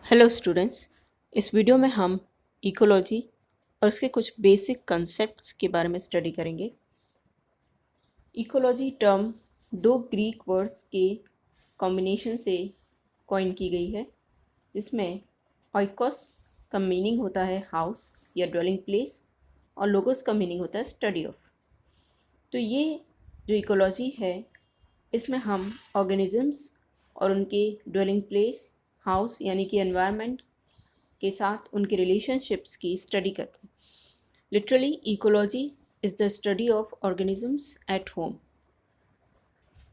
Hello students. इस video में हम इकोलॉजी और उसके कुछ बेसिक कंसेप्ट्स के बारे में स्टडी करेंगे। इकोलॉजी टर्म दो ग्रीक वर्ड्स के कॉम्बिनेशन से कॉइन की गई है, जिसमें ऑइकोस का मीनिंग होता है हाउस या ड्वेलिंग प्लेस और लोगोस का मीनिंग होता है स्टडी ऑफ। तो ये जो इकोलॉजी है, इसमें हम ऑर्गेनिजम्स और उनके ड्वेलिंग प्लेस हाउस यानी कि एनवायरनमेंट के साथ उनके रिलेशनशिप्स की स्टडी करते हैं। Literally ecology is the study of organisms at home.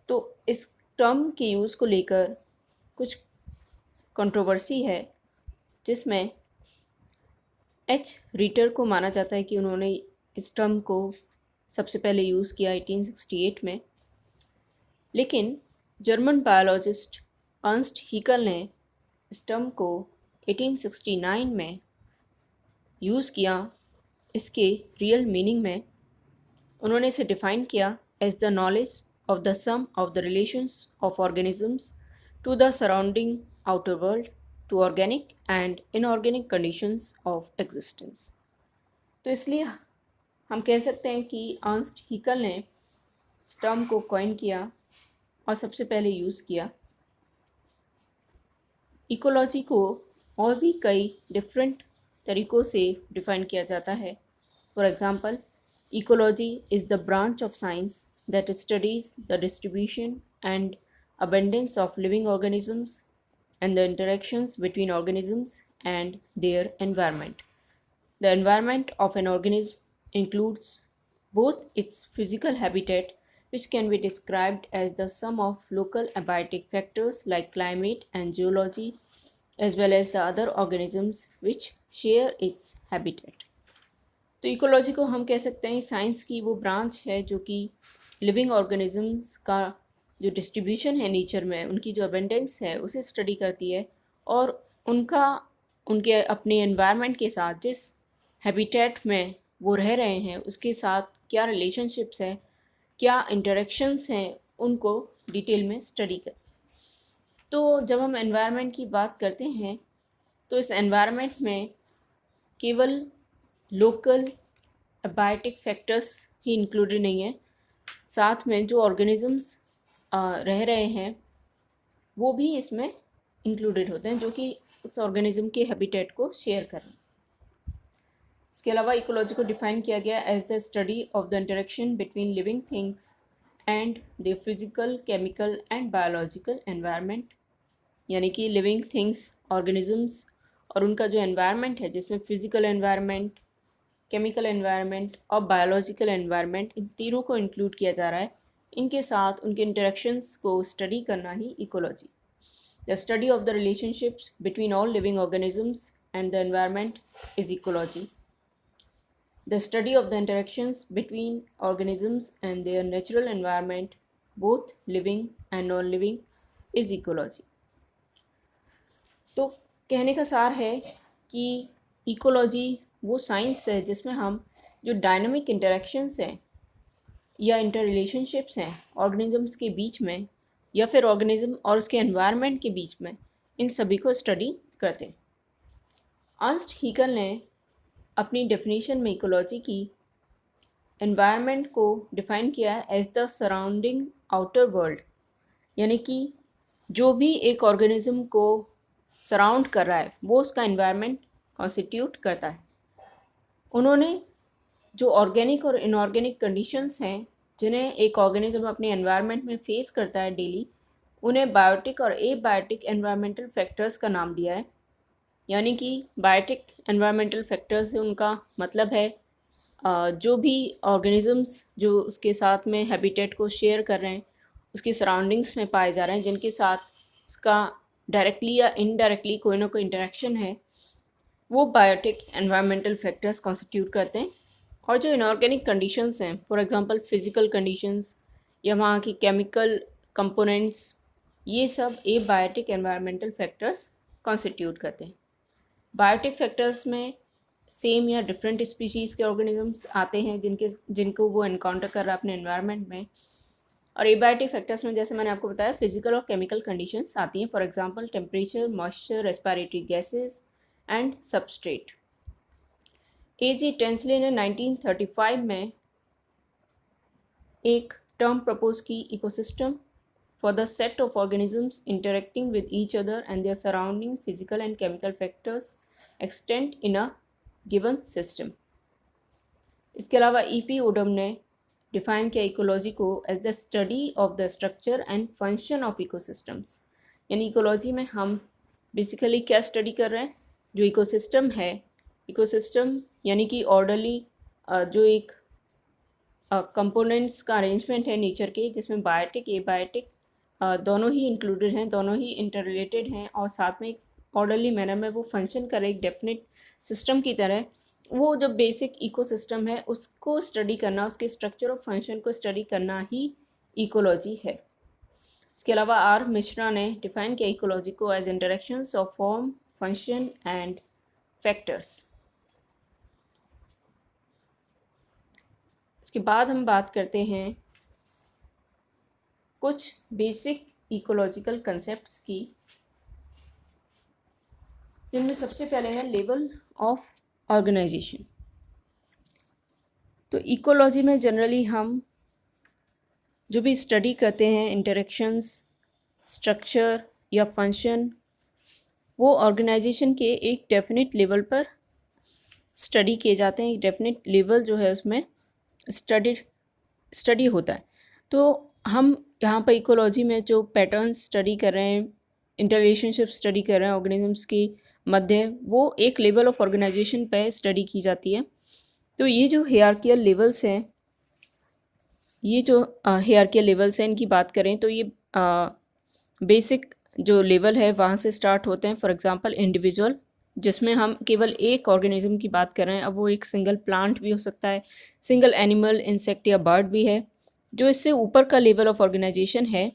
तो इस टर्म के यूज़ को लेकर कुछ कंट्रोवर्सी है, जिसमें एच रीटर को माना जाता है कि उन्होंने इस टर्म को सबसे पहले यूज़ किया 1868 में, लेकिन जर्मन बायोलॉजिस्ट अर्नस्ट हीकल ने इस टर्म को 1869 में यूज़ किया। इसके रियल मीनिंग में उन्होंने इसे डिफ़ाइन किया as the knowledge of the sum of the relations of organisms to the surrounding outer world, to organic and inorganic conditions of existence. तो इसलिए हम कह सकते हैं कि अर्नस्ट हीकल ने इस टर्म को कॉइन किया और सबसे पहले यूज़ किया। इकोलॉजी को और भी कई डिफरेंट तरीक़ों से डिफ़ाइन किया जाता है। For example, ecology is the branch of science that studies the distribution and abundance of living organisms and the interactions between organisms and their environment. The environment of an organism includes both its physical habitat, which can be described as the sum of local abiotic factors like climate and geology, as well as the other organisms which share its habitat. तो ecology को हम कह सकते हैं science की वो branch है जो कि लिविंग ऑर्गेनिजम्स का जो डिस्ट्रीब्यूशन है नेचर में, उनकी जो अबेंडेंस है उसे स्टडी करती है और उनके अपने एनवायरनमेंट के साथ जिस हैबिटेट में वो रह रहे हैं उसके साथ क्या रिलेशनशिप्स हैं, क्या इंटरेक्शंस हैं, उनको डिटेल में स्टडी कर। तो जब हम एनवायरनमेंट की बात करते हैं तो इस एनवायरनमेंट में केवल लोकल अबायोटिक फैक्टर्स ही इंक्लूडेड नहीं है, साथ में जो ऑर्गेनिजम्स रह रहे हैं वो भी इसमें इंक्लूडेड होते हैं, जो कि उस ऑर्गेनिज्म के हैबिटेट को शेयर कर रहे हैं। इसके अलावा इकोलॉजी को डिफाइन किया गया as the study of the interaction between living things and the physical, chemical and biological environment, यानी कि लिविंग थिंग्स, ऑर्गेनिजम्स और उनका जो एनवायरनमेंट है, जिसमें फिजिकल एनवायरनमेंट, केमिकल एनवायरनमेंट और बायोलॉजिकल एनवायरनमेंट, इन तीनों को इंक्लूड किया जा रहा है। इनके साथ उनके इंटरेक्शंस को स्टडी करना ही ecology. The study of the relationships between all living organisms and the environment is ecology. The study of the interactions between organisms and their natural environment, both living and non living, is ecology. तो कहने का सार है कि ecology वो science है जिसमें हम जो डायनामिक इंटरेक्शंस हैं या इंटर रिलेशनशिप्स हैं ऑर्गेनिजम्स के बीच में या फिर ऑर्गेनिज्म और उसके एनवायरनमेंट के बीच में, इन सभी को स्टडी करते हैं। अर्नस्ट हीकल ने अपनी डेफिनेशन में इकोलॉजी की एनवायरनमेंट को डिफ़ाइन किया as the surrounding outer world, यानी कि जो भी एक ऑर्गेनिज्म को सराउंड कर रहा है वो उसका एनवायरनमेंट कॉन्स्टिट्यूट करता है। उन्होंने जो ऑर्गेनिक और इनऑर्गेनिक कंडीशंस हैं जिन्हें एक ऑर्गेनिज्म अपने एनवायरनमेंट में फेस करता है डेली, उन्हें बायोटिक और एबायोटिक एनवायरमेंटल फैक्टर्स का नाम दिया है। यानी कि बायोटिक एनवायरमेंटल फैक्टर्स से उनका मतलब है जो भी ऑर्गेनिजम्स जो उसके साथ में हैबिटेट को शेयर कर रहे हैं, उसकी सराउंडिंग्स में पाए जा रहे हैं, जिनके साथ उसका डायरेक्टली या इनडायरेक्टली कोई ना कोई इंटरेक्शन है, वो बायोटिक एनवायरमेंटल फैक्टर्स कॉन्स्टिट्यूट करते हैं। और जो इनऑर्गेनिक कंडीशंस हैं, फॉर एग्जांपल फिज़िकल कंडीशंस या वहाँ की केमिकल कंपोनेंट्स, ये सब एबायोटिक एनवायरमेंटल फैक्टर्स कॉन्स्टिट्यूट करते हैं। बायोटिक फैक्टर्स में सेम या डिफरेंट स्पीशीज़ के ऑर्गेनिजम्स आते हैं जिनको वो एनकाउंटर कर रहा है अपने एनवायरनमेंट में। और एबायोटिक फैक्टर्स में जैसे मैंने आपको बताया फिजिकल और केमिकल कंडीशंस आती हैं, for example temperature, moisture, respiratory gases and substrate. A.G. Tansley ने 1935 में एक टर्म प्रपोज की, ecosystem for the set of organisms interacting with each other and their surrounding physical and chemical factors extant in a given system। इसके अलावा E.P. Odum ने define किया ecology को as the study of the structure and function of ecosystems. यानी ecology में हम basically क्या study कर रहे हैं, जो इकोसिस्टम है, इकोसिस्टम यानी कि ऑर्डरली जो एक कंपोनेंट्स का अरेंजमेंट है नेचर के, जिसमें बायोटिक एबायोटिक दोनों ही इंक्लूडेड हैं, दोनों ही इंटर रिलेटेड हैं, और साथ में एक ऑर्डरली मैनर में वो फंक्शन करे एक डेफिनेट सिस्टम की तरह। वो जो बेसिक इकोसिस्टम है उसको स्टडी करना, उसके स्ट्रक्चर और फंक्शन को स्टडी करना ही इकोलॉजी है। इसके अलावा आर मिश्रा ने डिफाइन किया इकोलॉजी को as interactions of form, function and factors. इसके बाद हम बात करते हैं कुछ बेसिक इकोलॉजिकल कंसेप्ट्स की, जिनमें सबसे पहले है लेवल ऑफ ऑर्गेनाइजेशन। तो इकोलॉजी में जनरली हम जो भी स्टडी करते हैं इंटरेक्शंस, स्ट्रक्चर या फंक्शन, वो ऑर्गेनाइजेशन के एक डेफिनेट लेवल पर स्टडी किए जाते हैं। एक डेफिनेट लेवल जो है उसमें स्टडी होता है। तो हम यहाँ पर इकोलॉजी में जो पैटर्न्स स्टडी कर रहे हैं, इंटररिलेशनशिप स्टडी कर रहे हैं ऑर्गेनिजम्स के मध्य, वो एक लेवल ऑफ ऑर्गेनाइजेशन पे स्टडी की जाती है। तो ये जो हियरार्कियल लेवल्स हैं, इनकी बात करें तो ये बेसिक जो लेवल है वहाँ से स्टार्ट होते हैं। फॉर एग्जांपल इंडिविजुअल, जिसमें हम केवल एक ऑर्गेनिज्म की बात कर रहे हैं। अब वो एक सिंगल प्लांट भी हो सकता है, सिंगल एनिमल, इंसेक्ट या बर्ड भी है। जो इससे ऊपर का लेवल ऑफ ऑर्गेनाइजेशन है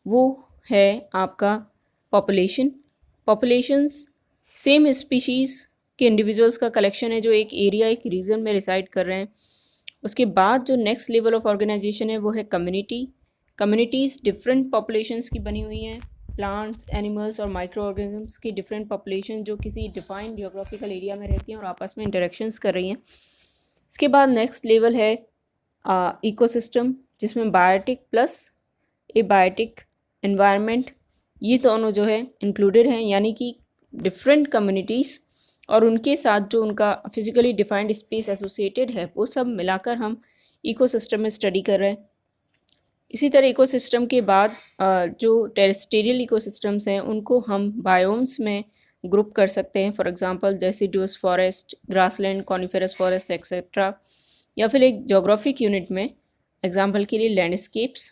वो है आपका पॉपुलेशंस सेम स्पीशीज़ के इंडिविजुअल्स का कलेक्शन है जो एक एरिया, एक रीजन में रिसाइड कर रहे हैं। उसके बाद जो नेक्स्ट लेवल ऑफ ऑर्गेनाइजेशन है वो है कम्युनिटीज़ डिफरेंट पॉपुलेशंस की बनी हुई हैं, प्लांट्स, एनिमल्स और माइक्रो ऑर्गेनिजम्स की डिफरेंट पॉपुलेशन जो किसी डिफाइंड जियोग्राफिकल एरिया में रहती हैं और आपस में इंटरेक्शंस कर रही हैं। इसके बाद नेक्स्ट लेवल है इकोसिस्टम, जिसमें बायोटिक प्लस एबायोटिक एनवायरनमेंट, ये दोनों जो है इंक्लूडेड हैं। यानी कि डिफरेंट कम्युनिटीज़ और उनके साथ जो उनका फिजिकली डिफाइंड स्पेस एसोसिएटेड है, वो सब मिलाकर हम इकोसिस्टम में स्टडी कर रहे हैं। इसी तरह इकोसिस्टम के बाद जो टेरेस्टेरियल इकोसिस्टम्स हैं उनको हम बायोम्स में ग्रुप कर सकते हैं। For example deciduous forest, grassland, coniferous forest etcetera, या फिर एक जोग्राफिक यूनिट में एग्जांपल के लिए लैंडस्केप्स।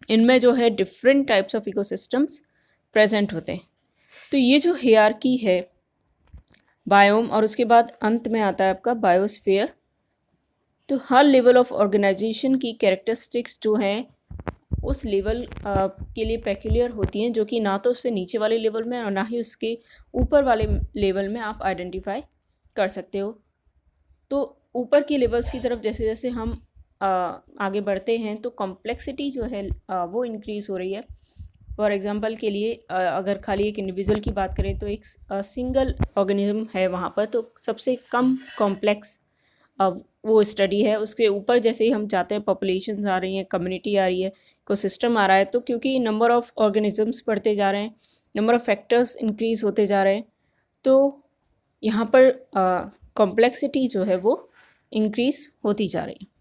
इनमें जो है different types of ecosystems present होते हैं। तो ये जो हियरार्की है बायोम, और उसके बाद अंत में आता है आपका बायोस्फीयर। तो हर लेवल ऑफ ऑर्गेनाइजेशन की कैरेक्टरिस्टिक्स जो हैं उस लेवल के लिए पेक्यूलियर होती हैं, जो कि ना तो उससे नीचे वाले लेवल में और ना ही उसके ऊपर वाले लेवल में आप आइडेंटिफाई कर सकते हो। तो ऊपर की लेवल्स की तरफ जैसे जैसे हम आगे बढ़ते हैं तो कॉम्प्लेक्सिटी जो है वो इंक्रीज़ हो रही है। फॉर एग्जांपल के लिए अगर खाली एक इंडिविजुअल की बात करें तो एक सिंगल ऑर्गेनिज्म है वहाँ पर, तो सबसे कम कॉम्प्लेक्स वो स्टडी है। उसके ऊपर जैसे ही हम जाते हैं, पॉपुलेशंस आ रही हैं, कम्युनिटी आ रही है, इकोसिस्टम आ रहा है, तो क्योंकि नंबर ऑफ़ ऑर्गेनिजम्स बढ़ते जा रहे हैं, नंबर ऑफ़ फैक्टर्स इंक्रीज़ होते जा रहे हैं, तो यहाँ पर कॉम्प्लेक्सिटी जो है वो इंक्रीज़ होती जा रही है।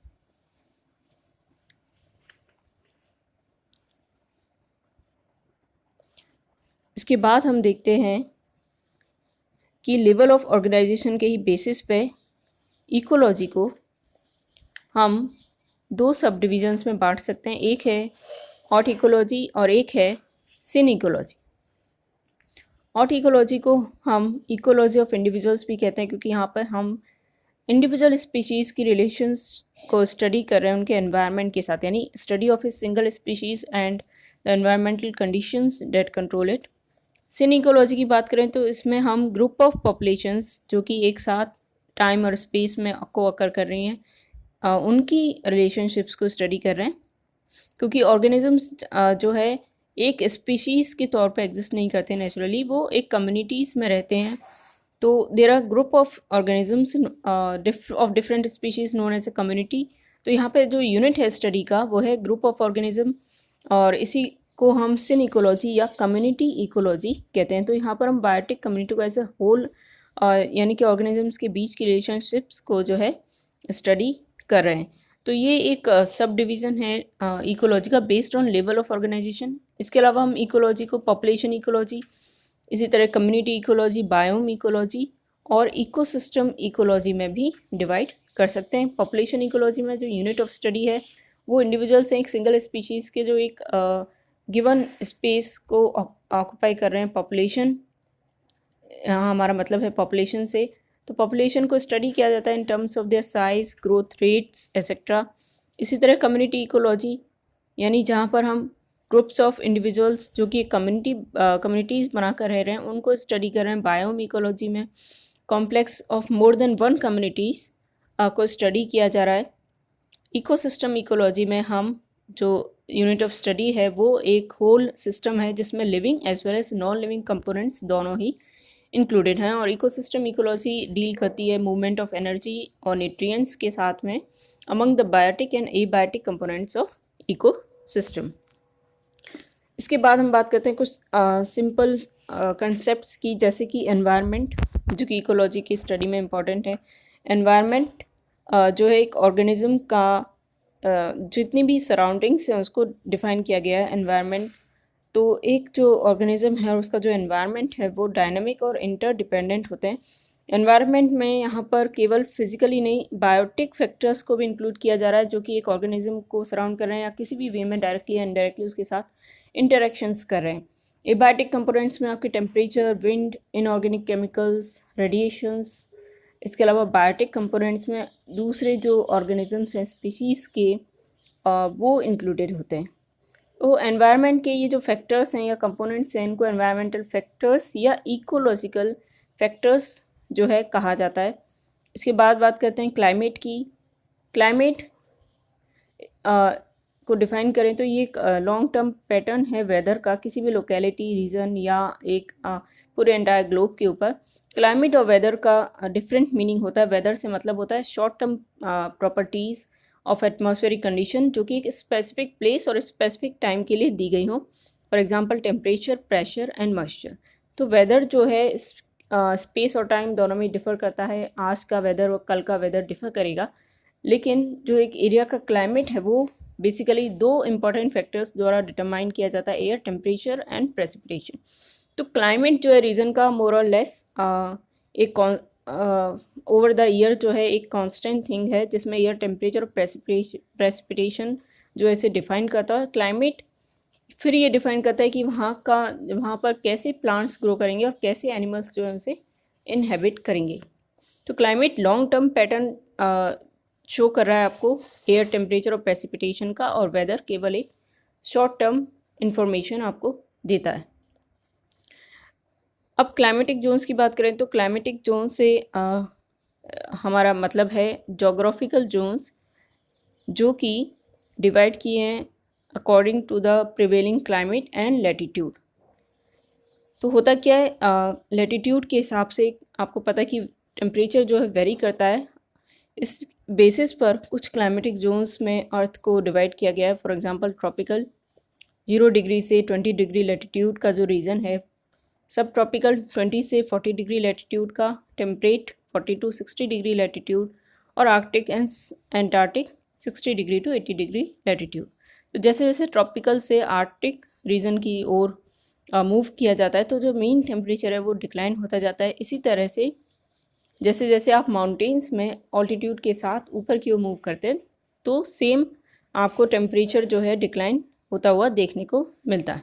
इसके बाद हम देखते हैं कि लेवल ऑफ ऑर्गेनाइजेशन के ही बेसिस पे इकोलॉजी को हम दो सब डिविजन्स में बांट सकते हैं। एक है हॉट इकोलॉजी और एक है सिन इकोलॉजी। हॉट इकोलॉजी को हम इकोलॉजी ऑफ इंडिविजुअल्स भी कहते हैं, क्योंकि यहाँ पर हम इंडिविजुअल स्पीशीज़ की रिलेशंस को स्टडी कर रहे हैं उनके एनवायरनमेंट के साथ, यानी study of a single species and the environmental conditions that control it. Synecology की बात करें तो इसमें हम ग्रुप ऑफ पॉपुलेशंस जो कि एक साथ टाइम और स्पेस में को अकर कर रही हैं, उनकी रिलेशनशिप्स को स्टडी कर रहे हैं। क्योंकि ऑर्गेनिजम्स जो है एक स्पीशीज़ के तौर पे एग्जिस्ट नहीं करते नेचुरली, वो एक कम्युनिटीज़ में रहते हैं। तो there are group of organisms of different species known as a community. तो यहाँ पे जो यूनिट है स्टडी का वो है ग्रुप ऑफ ऑर्गेनिज्म, और इसी को हम सिन इकोलॉजी या कम्युनिटी इकोलॉजी कहते हैं। तो यहाँ पर हम बायोटिक कम्युनिटी को एज ए होल यानी कि ऑर्गेनिजम्स के बीच की रिलेशनशिप्स को जो है स्टडी कर रहे हैं। तो ये एक सब डिवीज़न है इकोलॉजी का based on level of organisation. इसके अलावा हम इकोलॉजी को पॉपुलेशन इकोलॉजी, इसी तरह कम्युनिटी इकोलॉजी, बायोम इकोलॉजी और इकोसिस्टम इकोलॉजी में भी डिवाइड कर सकते हैं। पॉपुलेशन इकोलॉजी में जो यूनिट ऑफ स्टडी है वो इंडिविजुअल्स हैं एक सिंगल स्पीशीज़ के जो एक गिवन स्पेस को ऑक्यूपाई कर रहे हैं। पॉपुलेशन, यहाँ हमारा मतलब है पॉपुलेशन से, तो पॉपुलेशन को स्टडी किया जाता है in terms of their size, growth rates etcetera. इसी तरह कम्युनिटीज़ यानी जहाँ पर हम ग्रुप्स ऑफ इंडिविजुअल्स जो कि कम्युनिटीज़ बनाकर रह रहे हैं उनको स्टडी कर रहे हैं। बायोम इकोलॉजी में complex of more than one communities को स्टडी किया जा रहा है। इकोसिस्टम इकोलॉजी में हम जो यूनिट ऑफ स्टडी है वो एक होल सिस्टम है जिसमें living as well as non living components दोनों ही इंक्लूडेड हैं। और इकोसिस्टम इकोलॉजी डील करती है मूवमेंट ऑफ एनर्जी और न्यूट्रिएंट्स के साथ में among the biotic and abiotic components of ecosystem. इसके बाद हम बात करते हैं कुछ सिंपल कंसेप्ट्स की, जैसे कि एनवायरनमेंट, जो कि इकोलॉजी की स्टडी में इम्पॉर्टेंट है। एनवायरनमेंट जो है एक ऑर्गेनिज्म का जितनी भी सराउंडिंग्स हैं उसको डिफ़ाइन किया गया है एनवायरनमेंट। तो एक जो ऑर्गेनिज्म है और उसका जो एनवायरनमेंट है वो डायनामिक और इंटरडिपेंडेंट होते हैं। एनवायरनमेंट में यहाँ पर केवल फिजिकली नहीं, बायोटिक फैक्टर्स को भी इंक्लूड किया जा रहा है जो कि एक ऑर्गेनिज्म को सराउंड कर रहे हैं या किसी भी वे में डायरेक्टली या इनडायरेक्टली उसके साथ इंटरेक्शंस कर रहे हैं। एबायोटिक कंपोनेंट्स में आपके temperature, wind, inorganic chemicals, radiations. इसके अलावा बायोटिक कंपोनेंट्स में दूसरे जो ऑर्गेनिजम्स हैं स्पीशीज़ के वो इंक्लूडेड होते हैं। तो एनवायरनमेंट के ये जो फैक्टर्स हैं या कंपोनेंट्स हैं इनको एनवायरमेंटल फैक्टर्स या इकोलॉजिकल फैक्टर्स जो है कहा जाता है। इसके बाद बात करते हैं क्लाइमेट की। क्लाइमेट को डिफ़ाइन करें तो ये एक लॉन्ग टर्म पैटर्न है वेदर का किसी भी लोकेलिटी, रीजन या एक पूरे एंटायर ग्लोब के ऊपर। क्लाइमेट और वेदर का डिफरेंट मीनिंग होता है। वेदर से मतलब होता है short term properties of atmospheric condition जो कि एक स्पेसिफिक प्लेस और स्पेसिफिक टाइम के लिए दी गई हो। For example temperature, pressure and moisture. तो वेदर जो है स्पेस और टाइम दोनों में डिफ़र करता है। आज का वेदर और कल का वेदर डिफ़र करेगा, लेकिन जो एक एरिया का क्लाइमेट है वो बेसिकली दो इम्पॉर्टेंट फैक्टर्स द्वारा डिटरमाइन किया जाता है, एयर टेम्परेचर एंड प्रेसिपिटेशन। तो क्लाइमेट जो है रीजन का मोर और लेस एक ओवर द ईयर जो है एक कांस्टेंट थिंग है जिसमें एयर टेम्परेचर और प्रेसिपिटेशन जो ऐसे डिफाइन करता है। क्लाइमेट फिर ये डिफाइन करता है कि वहाँ पर कैसे प्लांट्स ग्रो करेंगे और कैसे एनिमल्स जो है उसे इनहेबिट करेंगे। तो climate long term pattern show कर रहा है आपको एयर टेम्परेचर और प्रेसिपिटेशन का, और वेदर केवल एक शॉर्ट टर्म इंफॉर्मेशन आपको देता है। अब क्लाइमेटिक जोन्स की बात करें तो क्लाइमेटिक जोन से हमारा मतलब है जोग्राफिकल जोन्स जो कि डिवाइड किए हैं according to the prevailing climate and latitude. तो होता क्या है, लैटिट्यूड के हिसाब से आपको पता है कि टेम्परेचर जो है वेरी करता है। इस बेसिस पर कुछ क्लाइमेटिक जोन्स में अर्थ को डिवाइड किया गया है। फॉर एग्जांपल ट्रॉपिकल 0 डिग्री से 20 डिग्री लैटिट्यूड का जो रीजन है, सब ट्रॉपिकल 20 से 40 डिग्री लैटिट्यूड का, टेम्परेट 40 टू 60 डिग्री लैटिट्यूड, और Arctic and Antarctic 60 degree to 80 degree latitude. तो जैसे जैसे ट्रॉपिकल से आर्कटिक रीजन की ओर मूव किया जाता है तो जो मीन टेम्परेचर है वो डिक्लाइन होता जाता है। इसी तरह से जैसे जैसे आप माउंटेन्स में ऑल्टीट्यूड के साथ ऊपर की ओर मूव करते हैं तो सेम आपको टेम्परेचर जो है डिक्लाइन होता हुआ देखने को मिलता है।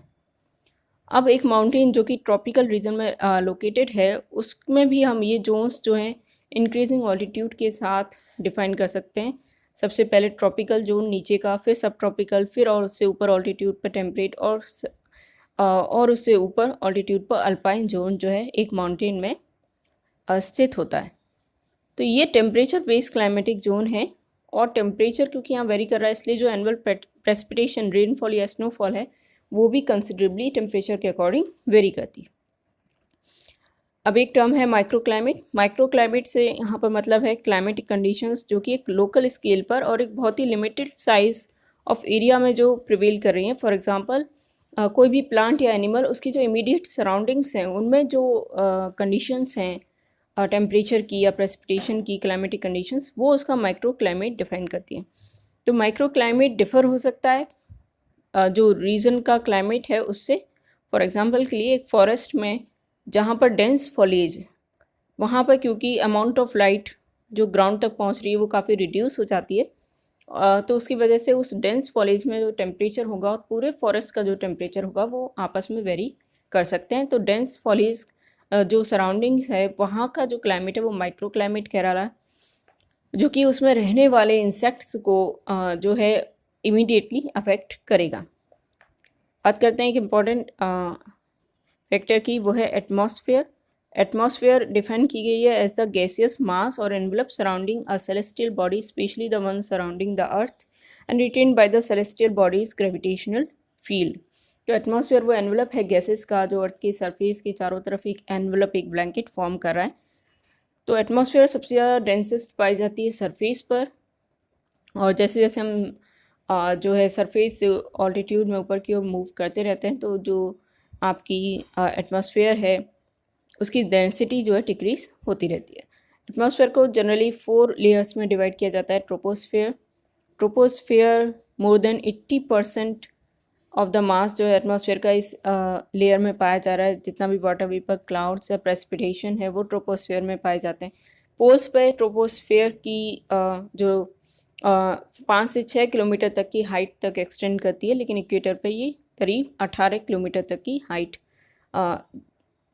अब एक माउंटेन जो कि ट्रॉपिकल रीजन में लोकेटेड है उसमें भी हम ये जोन्स जो हैं इंक्रीजिंग ऑल्टीट्यूड के साथ डिफाइन कर सकते हैं। सबसे पहले ट्रॉपिकल जोन नीचे का, फिर सब ट्रॉपिकल, फिर और उससे ऊपर ऑल्टीट्यूड पर टेम्परेट, और उससे ऊपर ऑल्टीट्यूड पर अल्पाइन जोन जो है एक माउंटेन में स्थित होता है। तो ये टेम्परेचर बेस्ड क्लाइमेटिक जोन है। और टेम्परेचर क्योंकि यहाँ वेरी कर रहा है इसलिए जो एनुअल प्रेसिपिटेशन रेनफॉल या स्नोफॉल है वो भी कंसिडरेबली टेम्परेचर के अकॉर्डिंग वेरी करती है। अब एक टर्म है माइक्रो क्लाइमेट। माइक्रो क्लाइमेट से यहाँ पर मतलब है क्लाइमेटिक कंडीशंस जो कि एक लोकल स्केल पर और एक बहुत ही लिमिटेड साइज ऑफ एरिया में जो प्रिवेल कर रही हैं। फॉर एग्जांपल कोई भी प्लांट या एनिमल उसकी जो इमीडिएट सराउंडिंग्स हैं उनमें जो कंडीशंस हैं टेम्परेचर की या प्रेसिपिटेशन की, क्लाइमेटिक कंडीशंस, वो उसका माइक्रो क्लाइमेट डिफाइन करती हैं। तो माइक्रो क्लाइमेट डिफ़र हो सकता है जो रीजन का क्लाइमेट है उससे। फॉर एग्जांपल के लिए एक फॉरेस्ट में जहाँ पर डेंस फॉलेज, वहाँ पर क्योंकि अमाउंट ऑफ लाइट जो ग्राउंड तक पहुँच रही है वो काफ़ी रिड्यूस हो जाती है, तो उसकी वजह से उस डेंस फॉलेज में जो टेम्परेचर होगा और पूरे फॉरेस्ट का जो टेम्परेचर होगा वो आपस में वेरी कर सकते हैं। तो डेंस फॉलेज जो सराउंडिंग है वहाँ का जो क्लाइमेट है वो माइक्रो क्लाइमेट कहला रहा है, जो कि उसमें रहने वाले इंसेक्ट्स को जो है इमीडिएटली अफेक्ट करेगा। बात करते हैं एक इम्पॉर्टेंट फैक्टर की, वो है एटमॉस्फेयर। एटमॉस्फेयर डिफाइन की गई है एज द गैसियस मास और envelope surrounding a celestial body, specially the one surrounding the earth and retained by the celestial bodies gravitational field. तो एटमॉस्फेयर वो एनवलप है गैसेस का जो अर्थ के सरफेस के चारों तरफ एक एनवलप, एक ब्लैंकेट फॉर्म कर रहा है। तो एटमॉस्फेयर सबसे ज़्यादा डेंसेस्ट पाई जाती है सरफेस पर, और जैसे जैसे हम जो है सरफेस से ऑल्टीट्यूड में ऊपर की ओर मूव करते रहते हैं तो जो आपकी एटमॉस्फेयर है उसकी डेंसिटी जो है डिक्रीज होती रहती है। एटमॉस्फेयर को जनरली 4 लेयर्स में डिवाइड किया जाता है। Troposphere more than 80% of the mass जो है एटमॉस्फेयर का इस लेयर में पाया जा रहा है। जितना भी वाटर वेपर, क्लाउड्स या प्रेसिपिटेशन है वो ट्रोपोस्फेयर में पाए जाते हैं। पोल्स पे ट्रोपोस्फेयर की जो 5 से 6 किलोमीटर तक की हाइट तक एक्सटेंड करती है, लेकिन इक्वेटर पे ये करीब 18 किलोमीटर तक की हाइट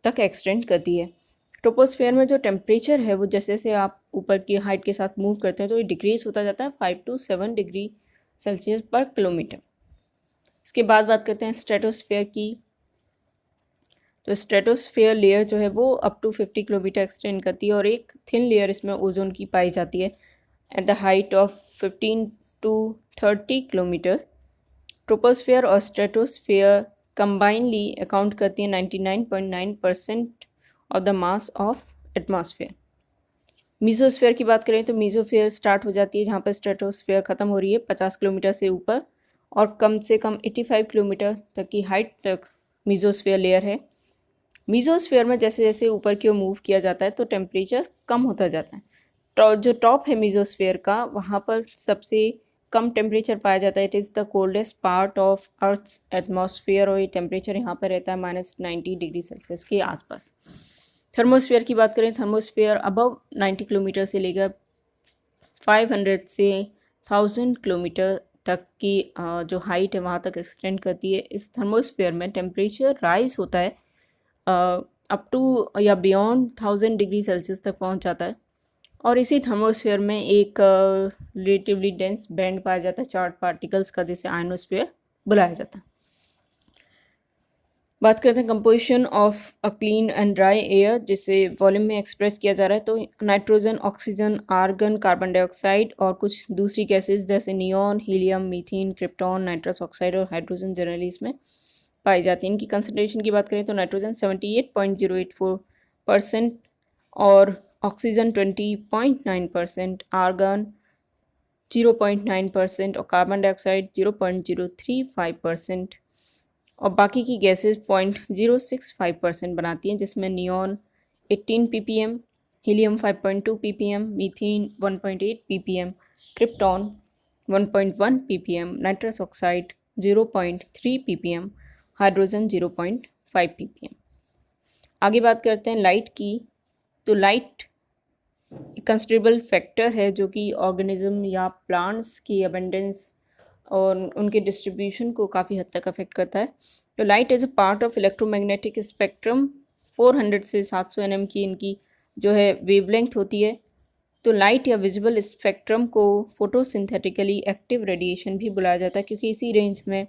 तक एक्सटेंड करती है। ट्रोपोस्फेयर में जो टेम्परेचर है वो जैसे जैसे आप ऊपर की हाइट के साथ मूव करते हैं तो ये डिक्रीज होता जाता है 5 to 7 डिग्री सेल्सियस पर किलोमीटर। इसके बाद बात करते हैं स्ट्रेटोस्फेयर की। तो स्ट्रेटोस्फेयर लेयर जो है वो अप टू 50 किलोमीटर एक्सटेंड करती है और एक थिन लेयर इसमें ओजोन की पाई जाती है at the height of 15 to 30 kilometre. Troposphere और स्ट्रेटोस्फेयर कंबाइनली अकाउंट करती है 99.9% of the mass of atmosphere. Mesosphere की बात करें तो मीजोस्फेयर स्टार्ट हो जाती है जहाँ पर स्ट्रेटोस्फेयर ख़त्म हो रही है 50 किलोमीटर से ऊपर, और कम से कम 85 किलोमीटर तक की हाइट तक मीजोस्फेयर लेयर है। मीजोस्फेयर में जैसे जैसे ऊपर की ओर मूव किया जाता है तो टेम्परेचर कम होता जाता है। जो टॉप है मीजोस्फेयर का वहाँ पर सबसे कम टेम्परेचर पाया जाता है। It is the coldest part of earth's atmosphere और ये टेम्परेचर यहाँ पर रहता है -90 डिग्री सेल्सियस के आसपास। थर्मोस्फेयर की बात करें, थर्मोस्फेयर अबव 90 किलोमीटर से लेकर 500 से 1000 किलोमीटर तक की जो हाइट है वहाँ तक एक्सटेंड करती है। इस थर्मोस्फेयर में टेम्परेचर राइज होता है अप टू या बियॉन्ड 1000 डिग्री सेल्सियस तक पहुँच जाता है, और इसी थर्मोस्फेयर में एक रिलेटिवली डेंस बैंड पाया जाता है चार्ट पार्टिकल्स का, जिसे आयनोस्फेयर बुलाया जाता है। बात करते हैं composition of a clean and dry air, जिसे वॉल्यूम में एक्सप्रेस किया जा रहा है। तो nitrogen, oxygen, argon, carbon dioxide और कुछ दूसरी गैसेस जैसे neon, helium, methane, krypton, nitrous oxide और हाइड्रोजन जनरली इसमें पाई जाती है। इनकी कंसनट्रेशन की बात करें तो नाइट्रोजन 78.084% और ऑक्सीजन 20.9%, आर्गन 0.9% और कार्बन डाइऑक्साइड 0.035% और बाकी की गैसेस 0.065% बनाती हैं, जिसमें neon 18 ppm, helium 5.2 ppm, methane 1.8 ppm, krypton 1.1 ppm, nitrous oxide 0.3 ppm, hydrogen 0.5 ppm। आगे बात करते हैं लाइट की। तो लाइट एक कंसिडरेबल फैक्टर है जो कि ऑर्गेनिज्म या प्लांट्स की अबंडेंस और उनके डिस्ट्रीब्यूशन को काफ़ी हद तक अफेक्ट करता है। तो light is a part of electromagnetic spectrum. 400 से 700 nm की इनकी जो है वेवलेंथ होती है। तो लाइट या विजिबल स्पेक्ट्रम को फोटोसिंथेटिकली एक्टिव रेडिएशन भी बुलाया जाता है, क्योंकि इसी रेंज में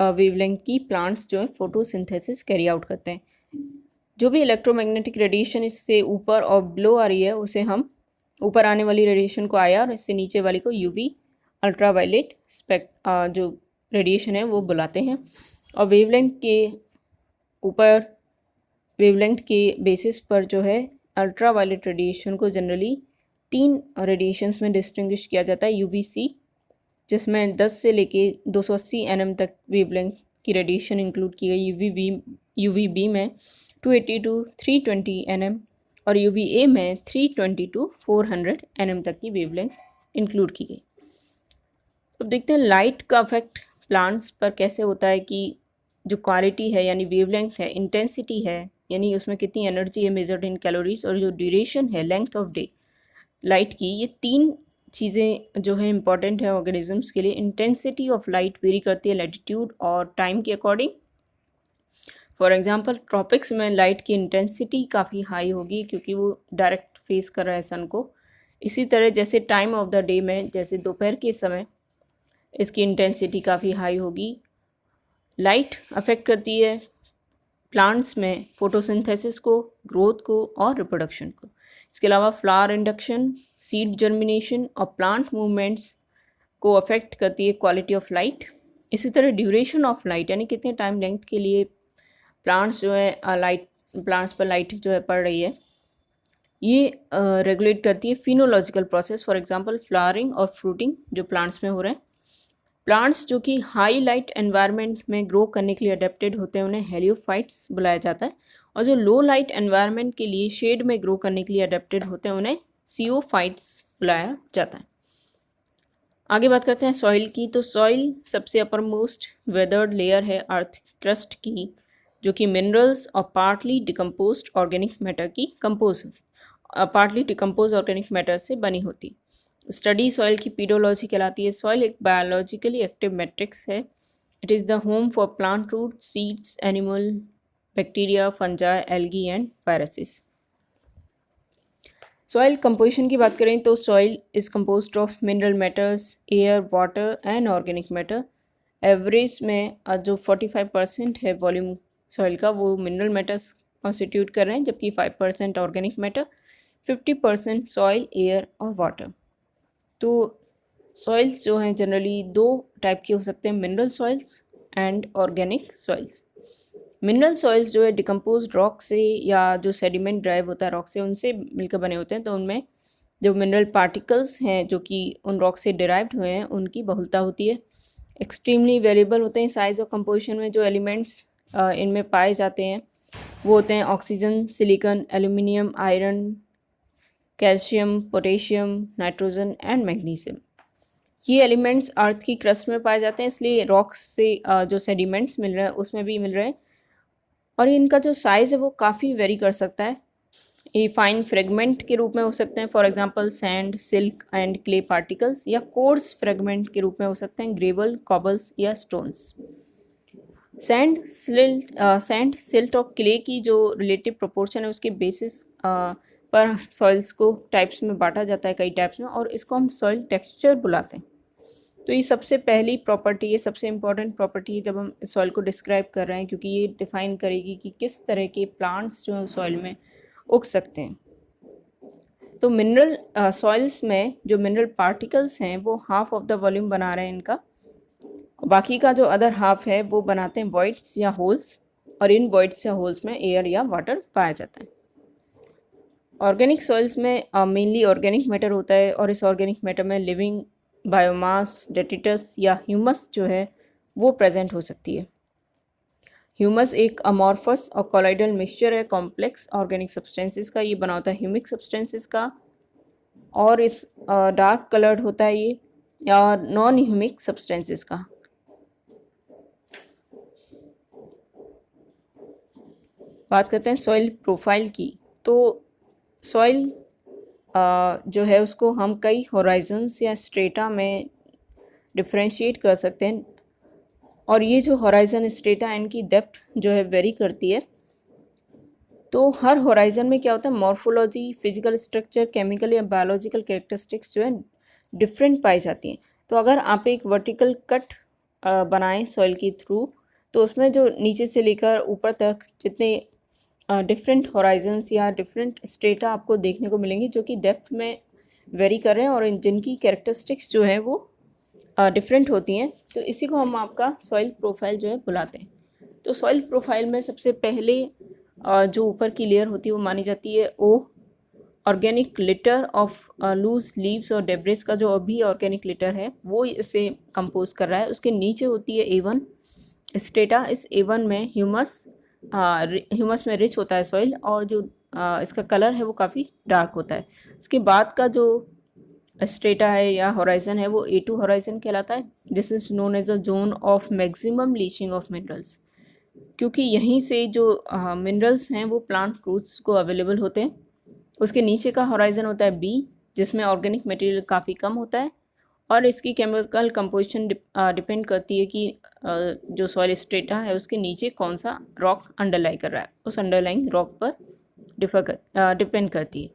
वेवलेंथ की प्लांट्स जो है फोटोसिंथेसिस कैरी आउट करते हैं। जो भी इलेक्ट्रोमैग्नेटिक रेडिएशन इससे ऊपर और बिलो आ रही है उसे हम ऊपर आने वाली रेडिएशन को आया और इससे नीचे वाली को यूवी अल्ट्रावायलेट जो रेडिएशन है वो बुलाते हैं। और वेवलेंथ के बेसिस पर जो है अल्ट्रा वायलेट रेडिएशन को जनरली 3 रेडिएशंस में डिस्टिंग्विश किया जाता है। यूवीसी, जिसमें 10 से लेके 280 nm तक वेवलेंथ की रेडिएशन इंक्लूड की गई। यूवीबी में 280 टू 320 nm और यूवीए में 320 टू 400 nm तक की वेवलेंथ इंक्लूड की गई। अब देखते हैं लाइट का इफेक्ट प्लांट्स पर कैसे होता है कि जो क्वालिटी है यानी वेवलेंथ है, इंटेंसिटी है यानी उसमें कितनी एनर्जी है मेजर्ड इन कैलोरीज, और जो ड्यूरेशन है लेंथ ऑफ डे लाइट की, ये 3 चीज़ें जो है इंपॉर्टेंट है ऑर्गेनिजम्स के लिए। इंटेंसिटी ऑफ लाइट वेरी करती है लैटिट्यूड और टाइम के अकॉर्डिंग। फॉर एग्जांपल ट्रॉपिक्स में लाइट की इंटेंसिटी काफ़ी हाई होगी क्योंकि वो डायरेक्ट फेस कर रहा है सन को। इसी तरह जैसे टाइम ऑफ द डे में, जैसे दोपहर के समय, इसकी इंटेंसिटी काफ़ी हाई होगी। लाइट अफेक्ट करती है प्लांट्स में फोटोसिंथेसिस को, ग्रोथ को और रिप्रोडक्शन को। इसके अलावा फ्लावर इंडक्शन, सीड जर्मिनेशन और प्लांट मूवमेंट्स को अफेक्ट करती है क्वालिटी ऑफ लाइट। इसी तरह ड्यूरेशन ऑफ लाइट यानी कितने टाइम लेंथ के लिए प्लांट्स पर लाइट जो है पड़ रही है, ये रेगुलेट करती है फिनोलॉजिकल प्रोसेस। फॉर एग्जांपल फ्लावरिंग और फ्रूटिंग जो प्लांट्स में हो रहे हैं। प्लांट्स जो कि हाई लाइट एनवायरनमेंट में ग्रो करने के लिए अडेप्टेड होते हैं उन्हें हेलियोफाइट्स बुलाया जाता है, और जो लो लाइट एनवायरनमेंट के लिए शेड में ग्रो करने के लिए अडेप्टेड होते हैं उन्हें सीओफाइट्स बुलाया जाता है। आगे बात करते हैं सॉइल की। तो सॉइल सबसे अपर मोस्ट वेदर्ड लेयर है अर्थ क्रस्ट की, जो कि मिनरल्स और पार्टली डिकम्पोज ऑर्गेनिक मैटर से बनी होती। स्टडी सॉइल की पीडोलॉजी कहलाती है। सॉइल एक बायोलॉजिकली एक्टिव मैट्रिक्स है। It is the home for plant root, seeds, animal, bacteria, fungi, algae and viruses. Soil composition की बात करें तो soil is composed of mineral matters, air, water and organic matter. Average में जो 45% है volume soil का वो मिनरल मैटर्स कॉन्स्टिट्यूट कर रहे हैं, जबकि 5% ऑर्गेनिक मैटर, 50% सॉइल, एयर और वाटर। तो सॉइल्स जो हैं जनरली 2 टाइप के हो सकते हैं, mineral soils and organic soils. Mineral soils जो है डिकम्पोज रॉक से या जो सेडिमेंट ड्राइव होता है रॉक से, उनसे मिलकर बने होते हैं। तो उनमें जो मिनरल पार्टिकल्स हैं जो कि उन रॉक से डिराइव्ड हुए हैं उनकी बहुलता होती है। एक्सट्रीमली वेरिएबल होते हैं साइज और कंपोजिशन में। जो एलिमेंट्स इनमें पाए जाते हैं वो होते हैं oxygen, silicon, aluminium, iron, calcium, potassium, nitrogen and magnesium. ये एलिमेंट्स अर्थ की क्रस्ट में पाए जाते हैं, इसलिए रॉक्स से जो सेडिमेंट्स मिल रहे हैं उसमें भी मिल रहे हैं। और इनका जो साइज़ है वो काफ़ी वेरी कर सकता है। ये फाइन फ्रेगमेंट के रूप में हो सकते हैं, for example sand, silk and clay particles, या कोर्स फ्रेगमेंट के रूप में हो सकते हैं, ग्रेवल, कॉबल्स या स्टोन्स। सैंड, सिल्ट और क्ले की जो रिलेटिव प्रोपोर्शन है उसके बेसिस पर सॉइल्स को टाइप्स में बांटा जाता है, कई टाइप्स में, और इसको हम सॉइल टेक्सचर बुलाते हैं। तो ये सबसे पहली प्रॉपर्टी है, सबसे इम्पॉर्टेंट प्रॉपर्टी है जब हम सॉइल को डिस्क्राइब कर रहे हैं, क्योंकि ये डिफाइन करेगी कि किस तरह के प्लांट्स जो सॉइल में उग सकते हैं। तो मिनरल सॉइल्स में जो मिनरल पार्टिकल्स हैं वो हाफ ऑफ द वॉल्यूम बना रहे हैं इनका, बाकी का जो अदर हाफ है वो बनाते हैं वॉइड्स या होल्स, और इन वॉइड्स या होल्स में एयर या वाटर पाया जाता है। ऑर्गेनिक सॉइल्स में मेनली ऑर्गेनिक मैटर होता है, और इस ऑर्गेनिक मैटर में लिविंग बायोमास, डेट्रिटस या ह्यूमस जो है वो प्रेजेंट हो सकती है। ह्यूमस एक अमॉर्फस और कोलाइडल मिक्सचर है कॉम्प्लेक्स ऑर्गेनिक सब्सटेंसेस का। ये बना होता है ह्यूमिक सब्सटेंसेस का, और इस डार्क कलर्ड होता है ये, या नॉन ह्यूमिक सब्सटेंसेस का। बात करते हैं सॉइल प्रोफाइल की। तो सॉइल जो है उसको हम कई होराइजन्स या स्ट्रेटा में डिफ्रेंशिएट कर सकते हैं, और ये जो होराइजन स्ट्रेटा इनकी डेप्थ जो है वेरी करती है। तो हर होराइजन में क्या होता है, मॉर्फोलॉजी, फिजिकल स्ट्रक्चर, केमिकल या बायोलॉजिकल कैरेक्टरिस्टिक्स जो है डिफरेंट पाई जाती हैं। तो अगर आप एक वर्टिकल कट बनाएं सॉइल की थ्रू, तो उसमें जो नीचे से लेकर ऊपर तक जितने डिफरेंट होराइजन्स या डिफरेंट स्ट्रेटा आपको देखने को मिलेंगे जो कि डेप्थ में वेरी कर रहे हैं, और जिनकी कैरेक्टरिस्टिक्स जो है वो डिफरेंट होती हैं, तो इसी को हम आपका सॉइल प्रोफाइल जो है बुलाते हैं। तो सॉइल प्रोफाइल में सबसे पहले जो ऊपर की लेयर होती है वो मानी जाती है O, organic litter of loose leaves और डेब्रिस का जो अभी ऑर्गेनिक लिटर है वो इसे कंपोज कर रहा है। उसके नीचे होती है A1 स्टेटा। इस A1 में ह्यूमस में रिच होता है सॉइल, और जो इसका कलर है वो काफ़ी डार्क होता है। इसके बाद का जो स्ट्रेटा है या होराइजन है वो A2 होराइजन कहलाता है। This is known as the zone of maximum leaching of minerals, क्योंकि यहीं से जो मिनरल्स हैं वो प्लांट रूट्स को अवेलेबल होते हैं। उसके नीचे का होराइजन होता है B, जिसमें ऑर्गेनिक मटेरियल काफ़ी कम होता है, और इसकी केमिकल कंपोजिशन डिपेंड करती है कि जो सॉइल स्ट्रेटा है उसके नीचे कौन सा रॉक अंडरलाई कर रहा है, उस अंडरलाइंग रॉक पर डिपेंड करती है।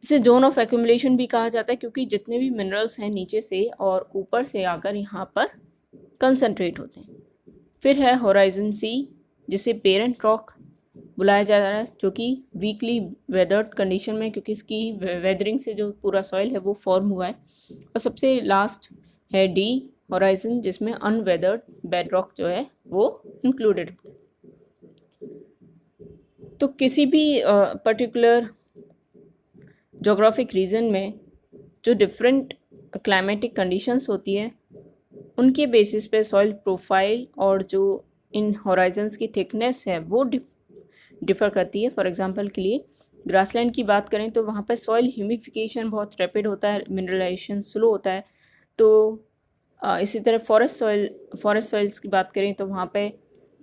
इसे जोन ऑफ एक्यूमुलेशन भी कहा जाता है, क्योंकि जितने भी मिनरल्स हैं नीचे से और ऊपर से आकर यहाँ पर कंसंट्रेट होते हैं। फिर है होराइजन C, जिसे पेरेंट रॉक बुलाया जा रहा है, जो कि वीकली वेदर्ड कंडीशन में, क्योंकि इसकी वेदरिंग से जो पूरा सॉइल है वो फॉर्म हुआ है। और सबसे लास्ट है D होराइजन, जिसमें अनवेदर्ड बेड रॉक जो है वो इंक्लूडेड है। तो किसी भी पर्टिकुलर जोग्राफिक रीजन में जो डिफरेंट क्लाइमेटिक कंडीशंस होती हैं उनके बेसिस पे सॉइल प्रोफाइल और जो इन होराइजन्स की थिकनेस है वो डिफ़र करती है। फॉर एग्जांपल के लिए ग्रासलैंड की बात करें तो वहाँ पर सॉइल ह्यूमिफिकेशन बहुत रैपिड होता है, मिनरलाइजेशन स्लो होता है। तो इसी तरह फॉरेस्ट सॉइल्स की बात करें तो वहाँ पे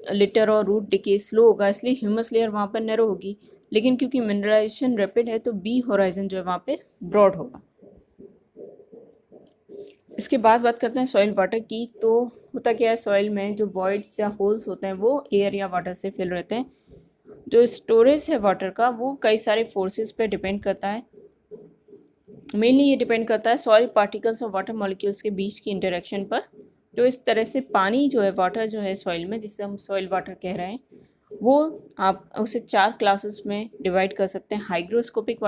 लिटर और रूट डिके स्लो होगा, इसलिए ह्यूमस लेयर वहाँ पर नैरो होगी। लेकिन क्योंकि मिनरलाइजेशन रैपिड है तो B होराइजन जो है वहाँ पे ब्रॉड होगा। इसके बाद बात करते हैं सॉइल वाटर की। तो होता क्या है, सॉइल में जो वॉइड्स या होल्स होते हैं वो एयर या वाटर से फिल रहते हैं। जो स्टोरेज है वाटर का वो कई सारे फोर्सेस पे डिपेंड करता है। मेनली ये डिपेंड करता है सॉइल पार्टिकल्स और वाटर मॉलिक्यूल्स के बीच की इंटरेक्शन पर। जो इस तरह से पानी जो है, वाटर जो है सॉइल में, जिसे हम सॉइल वाटर कह रहे हैं, वो आप उसे 4 क्लासेस में डिवाइड कर सकते हैं। हाइग्रोस्कोपिक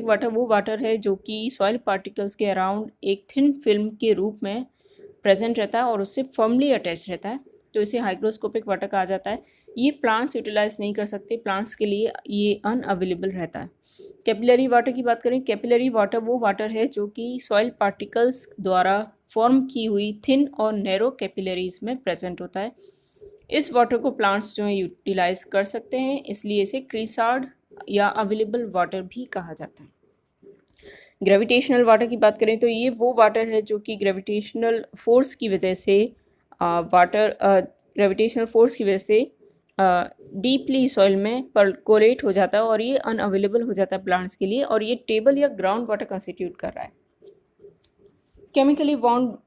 वाटर वो वाटर है जो कि सॉइल पार्टिकल्स के अराउंड एक थिन फिल्म के रूप में प्रेजेंट रहता है और उससे फर्मली अटैच रहता है, तो इसे हाइग्रोस्कोपिक वाटर कहा जाता है। ये प्लांट्स यूटिलाइज नहीं कर सकते, प्लांट्स के लिए ये अनअवेलेबल रहता है। कैपिलरी वाटर की बात करें, कैपिलरी वाटर वो वाटर है जो कि सॉइल पार्टिकल्स द्वारा फॉर्म की हुई थिन और नैरो कैपिलरीज में प्रेजेंट होता है। इस वाटर को प्लांट्स जो है यूटिलाइज कर सकते हैं, इसलिए इसे क्रीसार्ड या अवेलेबल वाटर भी कहा जाता है। ग्रेविटेशनल वाटर की बात करें तो ये वो वाटर है जो कि ग्रेविटेशनल फोर्स की वजह से डीपली सॉइल में परकोलेट हो जाता है और ये अनअवेलेबल हो जाता है प्लांट्स के लिए, और ये टेबल या ग्राउंड वाटर कंस्टिट्यूट कर रहा है। केमिकली बाउंड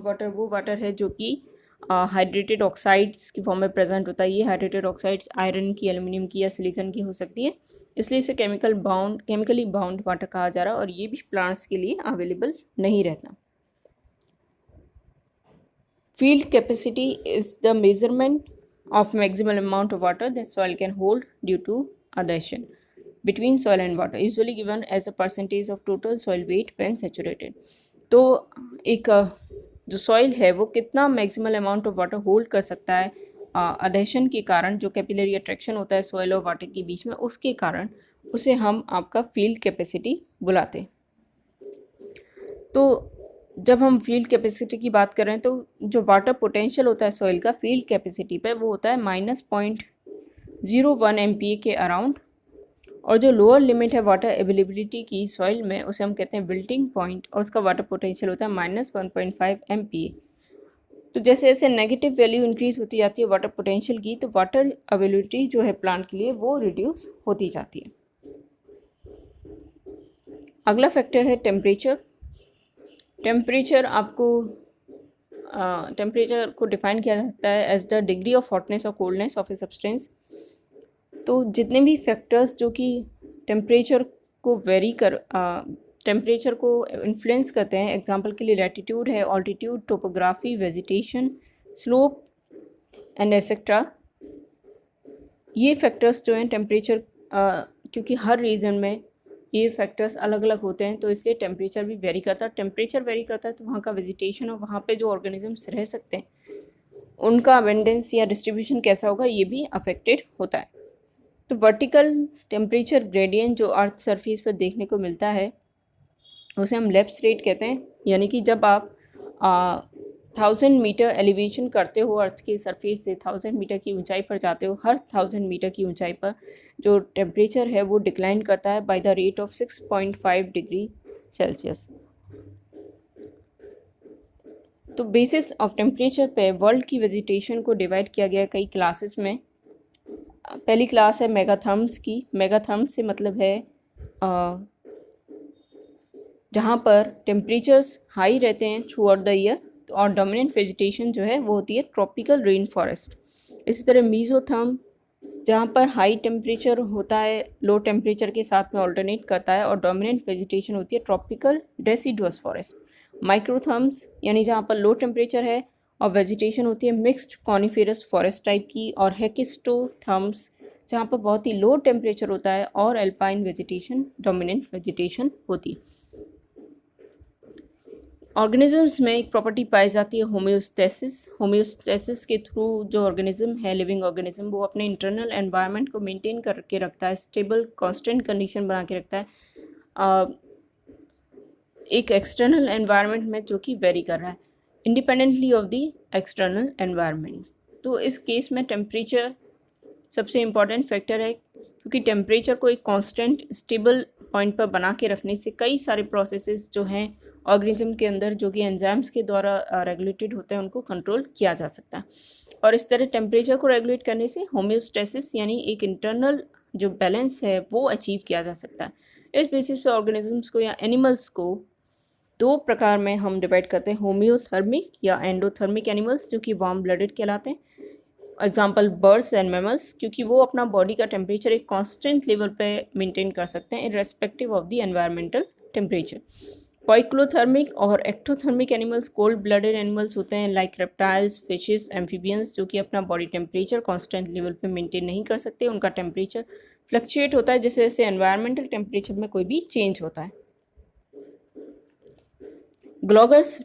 वाटर वो वाटर है जो कि हाइड्रेटेड ऑक्साइड्स की फॉर्म में प्रेजेंट होता है। ये हाइड्रेटेड ऑक्साइड्स आयरन की, एल्युमिनियम की या सिलिकॉन की हो सकती है, इसलिए इसे केमिकली बाउंड वाटर कहा जा रहा है, और ये भी प्लांट्स के लिए अवेलेबल नहीं रहता। Field capacity is the measurement of maximum amount of water that soil can hold due to adhesion between soil and water, usually given as a percentage of total soil weight when saturated. तो एक जो soil है वो कितना maximal amount of water hold कर सकता है अडेशन के कारण, जो कैपिलरी अट्रैक्शन होता है सॉइल और वाटर के बीच में, उसके कारण उसे हम आपका फील्ड कैपेसिटी बुलाते हैं। तो जब हम फील्ड कैपेसिटी की बात करें तो जो वाटर पोटेंशियल होता है सॉइल का फील्ड कैपेसिटी पे वो होता है -0.01 MPa के अराउंड, और जो लोअर लिमिट है वाटर अवेलेबिलिटी की सॉइल में उसे हम कहते हैं विल्टिंग पॉइंट, और उसका वाटर पोटेंशियल होता है -1.5 MPa। तो जैसे जैसे नेगेटिव वैल्यू इंक्रीज होती जाती है वाटर पोटेंशियल की, तो वाटर अवेलेबिलिटी जो है प्लांट के लिए वो रिड्यूस होती जाती है। अगला फैक्टर है टेम्परेचर। टेम्परेचर को डिफाइन किया जाता है as the degree of hotness और कोल्डनेस ऑफ ए सब्सटेंस। तो जितने भी फैक्टर्स जो कि टेम्परेचर को इन्फ्लुएंस करते हैं, एग्जांपल के लिए लैटिट्यूड है, altitude, topography, vegetation, slope and etcetera. ये फैक्टर्स जो हैं टेम्परेचर, क्योंकि हर रीजन में ये फैक्टर्स अलग अलग होते हैं, तो इसलिए टेम्परेचर भी वेरी करता है। टेम्परेचर वेरी करता है तो वहाँ का वेजिटेशन और वहाँ पे जो ऑर्गेनिजम्स रह सकते हैं उनका अबेंडेंस या डिस्ट्रीब्यूशन कैसा होगा, ये भी अफेक्टेड होता है। तो वर्टिकल टेम्परेचर ग्रेडियंट जो अर्थ सरफेस पर देखने को मिलता है उसे हम लेप्स रेट कहते हैं, यानी कि जब आप 1000 मीटर एलिवेशन करते हो अर्थ के सरफेस से 1000 मीटर की ऊंचाई पर जाते हो, हर 1000 मीटर की ऊंचाई पर जो टेम्परेचर है वो डिक्लाइन करता है by the rate of 6.5 degree Celsius. तो बेसिस ऑफ टेम्परेचर पे वर्ल्ड की वेजिटेशन को डिवाइड किया गया कई क्लासेस में। पहली क्लास है मेगाथर्म्स की। मेगाथर्म्स से मतलब है जहाँ पर टेम्परेचर्स हाई रहते हैं थ्रू आउट द ईयर, और डोमिनेंट वेजिटेशन जो है वो होती है ट्रॉपिकल रेन फॉरेस्ट। इसी तरह मीज़ोथर्म जहाँ पर हाई टेम्परेचर होता है लो टेम्परेचर के साथ में ऑल्टरनेट करता है, और डोमिनेंट वेजिटेशन होती है ट्रॉपिकल डेसिडुअस फॉरेस्ट। माइक्रोथर्म्स यानी जहाँ पर लो टेम्परेचर है और वेजिटेशन होती है मिक्स्ड कॉनिफेरस फॉरेस्ट टाइप की। और हेकिस्टोथर्म्स जहाँ पर बहुत ही लो टेम्परेचर होता है और एल्पाइन वेजिटेशन डोमिनेंट वेजिटेशन होती है। ऑर्गेनिजम्स में एक प्रॉपर्टी पाई जाती है होम्योस्टेसिस। होम्योस्टेसिस के थ्रू जो ऑर्गेनिज्म है, लिविंग ऑर्गेनिज्म, वो अपने इंटरनल एनवायरनमेंट को मेंटेन करके रखता है, स्टेबल कांस्टेंट कंडीशन बना के रखता है एक एक्सटर्नल एनवायरनमेंट में जो कि वेरी कर रहा है independently of the external environment. तो इस केस में टेम्परेचर सबसे इम्पॉर्टेंट फैक्टर है, क्योंकि टेम्परेचर को एक कांस्टेंट स्टेबल पॉइंट पर बना के रखने से कई सारे प्रोसेसेस जो हैं ऑर्गेनिज्म के अंदर जो कि एंजाइम्स के द्वारा रेगुलेटेड होते हैं उनको कंट्रोल किया जा सकता है। और इस तरह टेम्परेचर को रेगुलेट करने से होम्योस्टेसिस यानी एक इंटरनल जो बैलेंस है वो अचीव किया जा सकता है। इस बेसिस पे ऑर्गेनिजम्स को या एनिमल्स को दो प्रकार में हम डिवाइड करते हैं, होम्योथर्मिक या एंडोथर्मिक एनिमल्स जो कि वार्म ब्लडेड कहलाते हैं। एग्जाम्पल बर्ड्स एंड मैमल्स, क्योंकि वो अपना बॉडी का टेम्परेचर एक कांस्टेंट लेवल पे मेंटेन कर सकते हैं irrespective of the environmental temperature. Poikilothermic और ectothermic animals cold blooded animals होते हैं, लाइक रेप्टाइल्स, फिशेस, एम्फीबियंस, जो कि अपना बॉडी टेम्परेचर कांस्टेंट लेवल पे मेंटेन नहीं कर सकते। उनका टेम्परेचर फ्लक्चुएट होता है जैसे जैसे एनवायरमेंटल टेम्परेचर में कोई भी चेंज होता है। ग्लोगर्स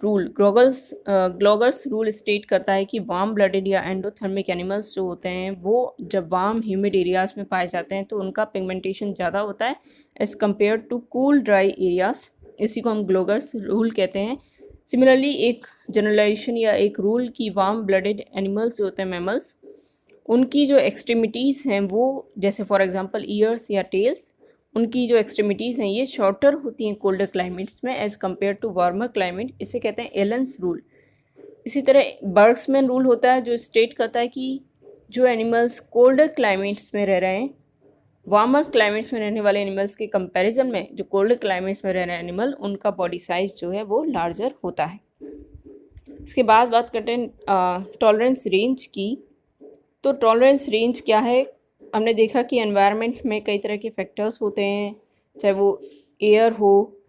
रूल स्टेट करता है कि वार्म ब्लडेड या एंडोथर्मिक एनिमल्स जो होते हैं वो जब वार्म ह्यूमिड एरियाज में पाए जाते हैं तो उनका पिगमेंटेशन ज़्यादा होता है as compared to cool dry areas. इसी को हम ग्लोगर्स रूल कहते हैं। सिमिलरली एक जनरलाइजेशन या एक रूल की वार्म ब्लडेड एनिमल्स जो होते हैं मैमल्स, उनकी जो एक्सट्रीमिटीज़ हैं वो जैसे फॉर एग्जांपल ईयर्स या टेल्स, उनकी जो एक्सट्रीमिटीज़ हैं ये शॉर्टर होती हैं कोल्डर क्लाइमेट्स में as compared to warmer climate. इसे कहते हैं एलन्स रूल। इसी तरह बर्ग्समैन रूल होता है जो स्टेट करता है कि जो एनिमल्स कोल्डर क्लाइमेट्स में रह रहे हैं, वार्मर क्लाइमेट्स में रहने वाले एनिमल्स के कंपैरिजन में जो कोल्ड क्लाइमेट्स में रह रहे एनिमल, उनका बॉडी साइज जो है वो लार्जर होता है। इसके बाद बात करते हैं टॉलरेंस रेंज की। तो टॉलरेंस रेंज क्या है? हमने देखा कि एनवायरनमेंट में कई तरह के फैक्टर्स होते हैं, चाहे वो एयर हो,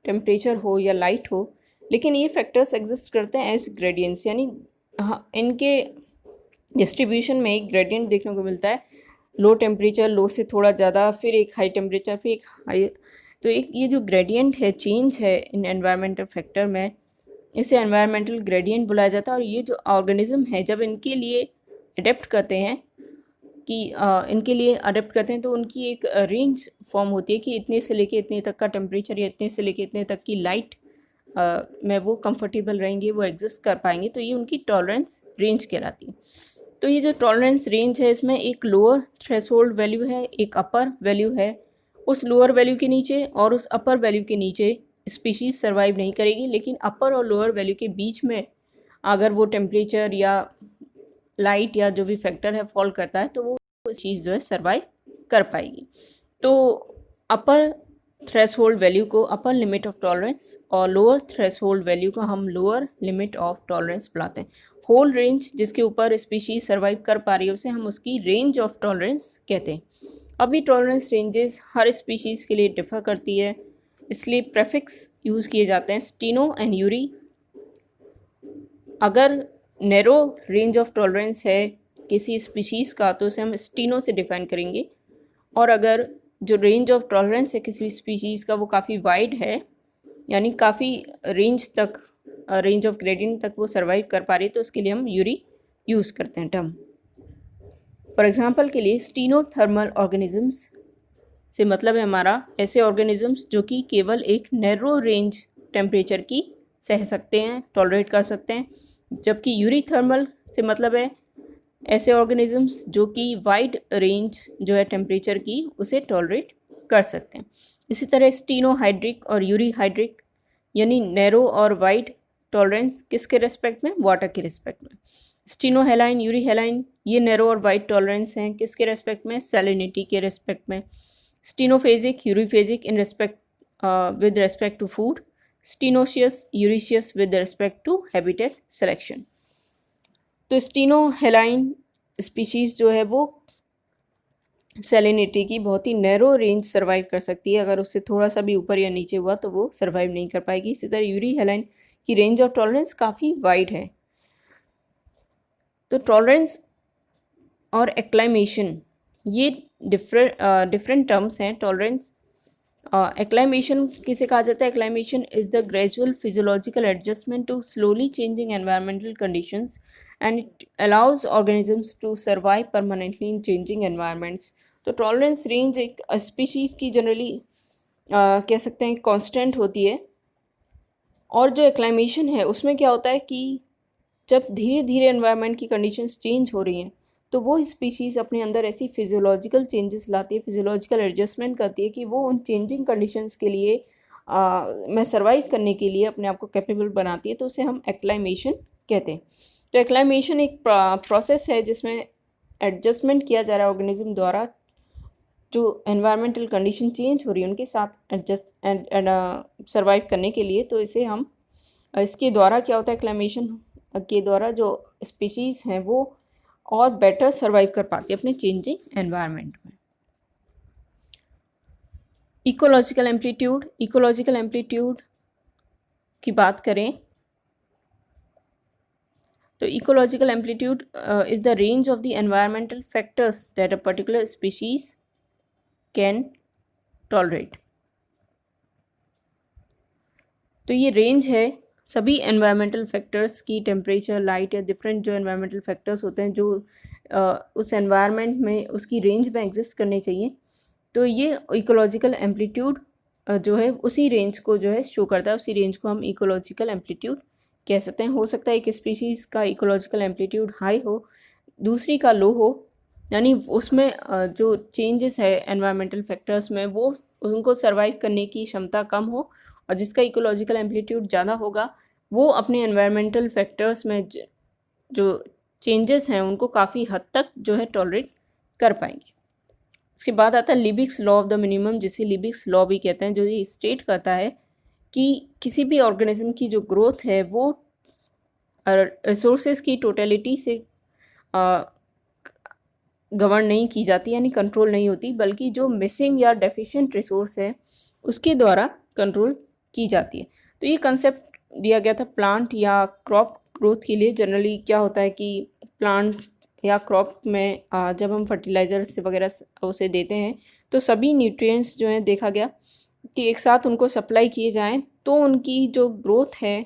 टेम्परेचर हो या लाइट हो, लेकिन ये फैक्टर्स एग्जिस्ट करते हैं एज ग्रेडियंट्स, यानी इनके डिस्ट्रीब्यूशन में एक ग्रेडियंट देखने को मिलता है। लो टेम्परेचर, लो से थोड़ा ज़्यादा, फिर एक हाई टेम्परेचर, फिर एक हाई। तो एक ये जो ग्रेडियंट है, चेंज है इन एनवायरमेंटल फैक्टर में, इसे एनवायरमेंटल ग्रेडियंट बुलाया जाता है। और ये जो ऑर्गेनिज्म है जब इनके लिए अडेप्ट करते हैं तो उनकी एक रेंज फॉर्म होती है कि इतने से लेके इतने तक का टेम्परेचर या इतने से लेके इतने तक की लाइट में वो कंफर्टेबल रहेंगे, वो एग्जिस्ट कर पाएंगे। तो ये उनकी टॉलरेंस रेंज कहलाती है। तो ये जो टॉलरेंस रेंज है इसमें एक लोअर थ्रेशोल्ड वैल्यू है, एक अपर वैल्यू है। उस लोअर वैल्यू के नीचे और उस अपर वैल्यू के नीचे स्पीशीज़ सर्वाइव नहीं करेगी, लेकिन अपर और लोअर वैल्यू के बीच में अगर वो टेम्परेचर या लाइट या जो भी फैक्टर है फॉल करता है तो वो चीज़ जो है सर्वाइव कर पाएगी। तो अपर थ्रेशोल्ड वैल्यू को अपर लिमिट ऑफ टॉलरेंस और लोअर थ्रेशोल्ड वैल्यू को हम लोअर लिमिट ऑफ टॉलरेंस बुलाते हैं। होल रेंज जिसके ऊपर स्पीशीज सर्वाइव कर पा रही है उसे हम उसकी रेंज ऑफ टॉलरेंस कहते हैं। अभी टॉलरेंस रेंजेस हर स्पीशीज़ के लिए डिफ़र करती है, इसलिए प्रेफिक्स यूज़ किए जाते हैं स्टीनो एंड यूरी। अगर नैरो रेंज ऑफ टॉलरेंस है किसी स्पीशीज़ का तो उसे हम स्टीनो से डिफाइन करेंगे, और अगर जो रेंज ऑफ टॉलरेंस है किसी स्पीशीज़ का वो काफ़ी वाइड है, यानी काफ़ी रेंज तक, रेंज ऑफ ग्रेडियंट तक वो सर्वाइव कर पा रही है, तो उसके लिए हम यूरी यूज़ करते हैं टर्म। फॉर एग्जांपल के लिए स्टीनोथर्मल ऑर्गेनिजम्स से मतलब है हमारा ऐसे ऑर्गेनिजम्स जो कि केवल एक नैरो रेंज टेम्परेचर की सह सकते हैं, टॉलरेट कर सकते हैं, जबकि यूरीथर्मल से मतलब है ऐसे ऑर्गेनिजम्स जो कि वाइड रेंज जो है टेम्परेचर की उसे टॉलरेट कर सकते हैं। इसी तरह स्टीनोहाइड्रिक और यूरीहाइड्रिक यानी नैरो और वाइड टॉलरेंस किसके रेस्पेक्ट में? वाटर के रेस्पेक्ट में। स्टीनोहेलाइन, यूरीहेलाइन ये नैरो और वाइड टॉलरेंस हैं किसके रेस्पेक्ट में? सैलिनिटी के रेस्पेक्ट में। Stenophagic, euryphagic in respect with respect to food, stenoecious, euryecious with respect to habitat selection। तो स्टीनोहेलाइन स्पीशीज़ जो है वो सैलिनिटी की बहुत ही नैरो रेंज सर्वाइव कर सकती है, अगर उससे थोड़ा सा भी ऊपर या नीचे हुआ तो वो सर्वाइव नहीं कर पाएगी। इसी तरह यूरीहेलाइन की रेंज ऑफ टॉलरेंस काफ़ी वाइड है। तो टॉलरेंस और एक्लाइमेशन ये डिफरेंट टर्म्स हैं। टॉलरेंस एक्लाइमेशन किसे कहा जाता है? Acclimation is the gradual physiological adjustment to slowly changing environmental conditions and it allows organisms to survive permanently in changing environments. तो टॉलरेंस रेंज एक स्पीशीज़ की जनरली कह सकते हैं कांस्टेंट होती है, और जो एक्लाइमेशन है उसमें क्या होता है कि जब धीरे धीरे एनवायरनमेंट की कंडीशंस चेंज हो रही हैं तो वो स्पीशीज़ अपने अंदर ऐसी फिजियोलॉजिकल चेंजेस लाती है, फिजियोलॉजिकल एडजस्टमेंट करती है कि वो उन चेंजिंग कंडीशंस के लिए में सर्वाइव करने के लिए अपने आप को कैपेबल बनाती है, तो उसे हम एक्लाइमेशन कहते हैं। तो एक्लाइमेशन एक प्रोसेस है जिसमें एडजस्टमेंट किया जा रहा है ऑर्गेनिज्म द्वारा, जो एनवायरमेंटल कंडीशन चेंज हो रही है उनके साथ एडजस्ट सर्वाइव करने के लिए। तो इसे हम इसके द्वारा क्या होता है, एक्लाइमेशन के द्वारा जो स्पीशीज़ हैं वो और बेटर सर्वाइव कर पाती है अपने चेंजिंग एनवायरनमेंट में। इकोलॉजिकल एम्पलीट्यूड, इकोलॉजिकल एम्पलीट्यूड की बात करें तो ecological amplitude is the range of the environmental factors that a particular species can tolerate. तो ये रेंज है सभी एनवायरमेंटल फैक्टर्स की, टेम्परेचर, लाइट या डिफरेंट जो एनवायरमेंटल फैक्टर्स होते हैं जो उस एनवायरनमेंट में उसकी रेंज में एग्जिस्ट करने चाहिए। तो ये इकोलॉजिकल एम्पलीट्यूड जो है उसी रेंज को जो है शो करता है, उसी रेंज को हम इकोलॉजिकल एम्पलीट्यूड कह सकते हैं। हो सकता है एक स्पीशीज़ का इकोलॉजिकल एम्पलीट्यूड हाई हो, दूसरी का लो हो, यानी उसमें जो चेंजेस है एनवायरमेंटल फैक्टर्स में वो उनको सर्वाइव करने की क्षमता कम हो, और जिसका इकोलॉजिकल एम्पलीट्यूड ज़्यादा होगा वो अपने एनवायरमेंटल फैक्टर्स में जो चेंजेस हैं उनको काफ़ी हद तक जो है टॉलरेट कर पाएंगे। इसके बाद आता है लिबिक्स लॉ ऑफ द मिनिमम, जिसे लिबिक्स लॉ भी कहते हैं, जो ये स्टेट करता है कि किसी भी ऑर्गेनिज्म की जो ग्रोथ है वो रिसोर्सेज की टोटलिटी से गवर्न नहीं की जाती, यानी कंट्रोल नहीं होती, बल्कि जो मिसिंग या डेफिशिएंट रिसोर्स है उसके द्वारा कंट्रोल की जाती है। तो ये कंसेप्ट दिया गया था प्लांट या क्रॉप ग्रोथ के लिए। जनरली क्या होता है कि प्लांट या क्रॉप में जब हम फर्टिलाइजर्स वगैरह उसे देते हैं तो सभी न्यूट्रिएंट्स जो हैं देखा गया कि एक साथ उनको सप्लाई किए जाएं तो उनकी जो ग्रोथ है